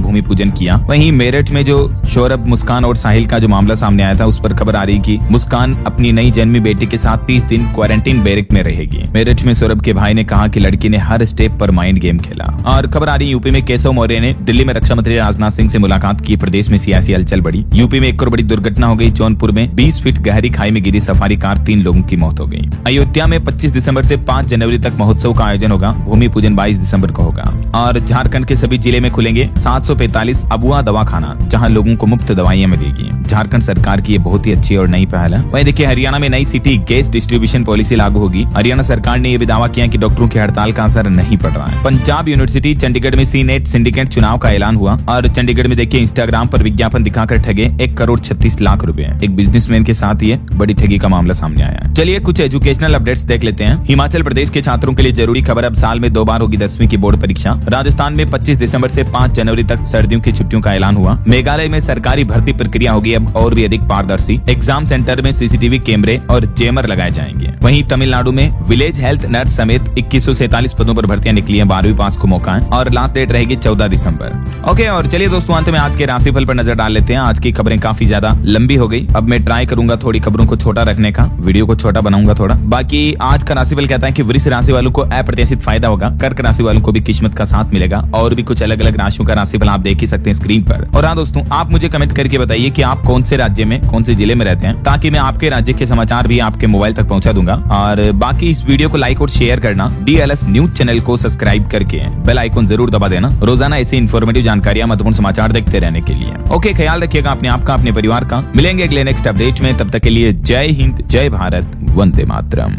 भूमि पूजन किया। वहीं मेरठ में जो सौरभ, मुस्कान और साहिल का जो मामला सामने आया था, उस पर खबर आ रही कि मुस्कान बहन अपनी नई जन्मी बेटी के साथ 30 दिन क्वारंटीन बैरक में रहेगी। मेरठ में सौरभ के भाई ने कहा कि लड़की ने हर स्टेप पर माइंड गेम खेला। और खबर आ रही यूपी में केशव मौर्य ने दिल्ली में रक्षा मंत्री राजनाथ सिंह से मुलाकात की। प्रदेश में सियासी हलचल बढ़ी। यूपी में एक और बड़ी दुर्घटना हो गई। जौनपुर में 20 फीट गहरी खाई में गिरी सफारी कार, 3 लोगों की मौत हो गई। अयोध्या में 25 दिसंबर से 5 जनवरी तक महोत्सव का आयोजन होगा। भूमि पूजन 22 दिसंबर को होगा। और झारखंड के सभी जिले में खुलेंगे 745 अबुआ दवाखाना, जहां लोगों को मुफ्त दवाइयां मिलेगी। झारखंड सरकार की ये बहुत ही अच्छी और नई पहल है। वहीं देखिए हरियाणा में नई सिटी गैस डिस्ट्रीब्यूशन पॉलिसी लागू होगी। हरियाणा सरकार ने यह भी दावा किया कि डॉक्टरों की हड़ताल का असर नहीं पड़ रहा है। पंजाब यूनिवर्सिटी चंडीगढ़ में सीनेट सिंडिकेट चुनाव का ऐलान हुआ। और चंडीगढ़ में देखिए इंस्टाग्राम पर विज्ञापन दिखाकर ठगे 1 करोड़ 36 लाख रुपए। एक बिजनेसमैन के साथ ये बड़ी ठगी का मामला सामने आया है। चलिए कुछ एजुकेशनल अपडेट्स देख लेते हैं। हिमाचल प्रदेश के छात्रों के लिए जरूरी खबर, अब साल में 2 बार होगी 10वीं की बोर्ड परीक्षा। राजस्थान में 25 दिसंबर से 5 जनवरी तक सर्दियों की छुट्टियों का ऐलान हुआ। मेघालय में सरकारी भर्ती प्रक्रिया होगी अब और भी अधिक पारदर्शी। एग्जाम सेंटर में सीसीटीवी कैमरे और जेमर लगाए जाएंगे। वहीं तमिलनाडु में विलेज हेल्थ नर्स समेत 2147 पदों पर भर्तियां निकली हैं। 12वीं पास को मौका है और लास्ट डेट रहेगी 14 दिसंबर। ओके, और चलिए दोस्तों अंत में आज के राशिफल पर नजर डाल लेते हैं। आज की खबरें काफी ज्यादा लंबी हो गई। अब मैं ट्राई करूंगा थोड़ी खबरों को छोटा रखने का, वीडियो को छोटा बनाऊंगा थोड़ा। बाकी आज का राशिफल कहता है कि वृष राशि वालों को अप्रत्याशित फायदा होगा। कर्क राशि वालों को भी किस्मत का साथ मिलेगा। और भी कुछ अलग अलग राशियों का राशिफल आप देख ही सकते हैं स्क्रीन पर। और हाँ दोस्तों, आप मुझे कमेंट करके बताइए कि आप कौन से राज्य में, कौन से जिले में रहते हैं, ताकि मैं आपके राज्य के समाचार भी आपके मोबाइल तक पहुंचा दूंगा। और बाकी इस वीडियो को लाइक और शेयर करना, DLS न्यूज चैनल को सब्सक्राइब करके बेल आइकन जरूर दबा देना, रोजाना ऐसी इन्फॉर्मेटिव जानकारियां, महत्वपूर्ण समाचार देखते रहने के लिए। ओके, ख्याल रखिएगा अपने आप का, अपने परिवार का। मिलेंगे अगले नेक्स्ट अपडेट में, तब तक के लिए जय हिंद, जय भारत, वंदे मातरम।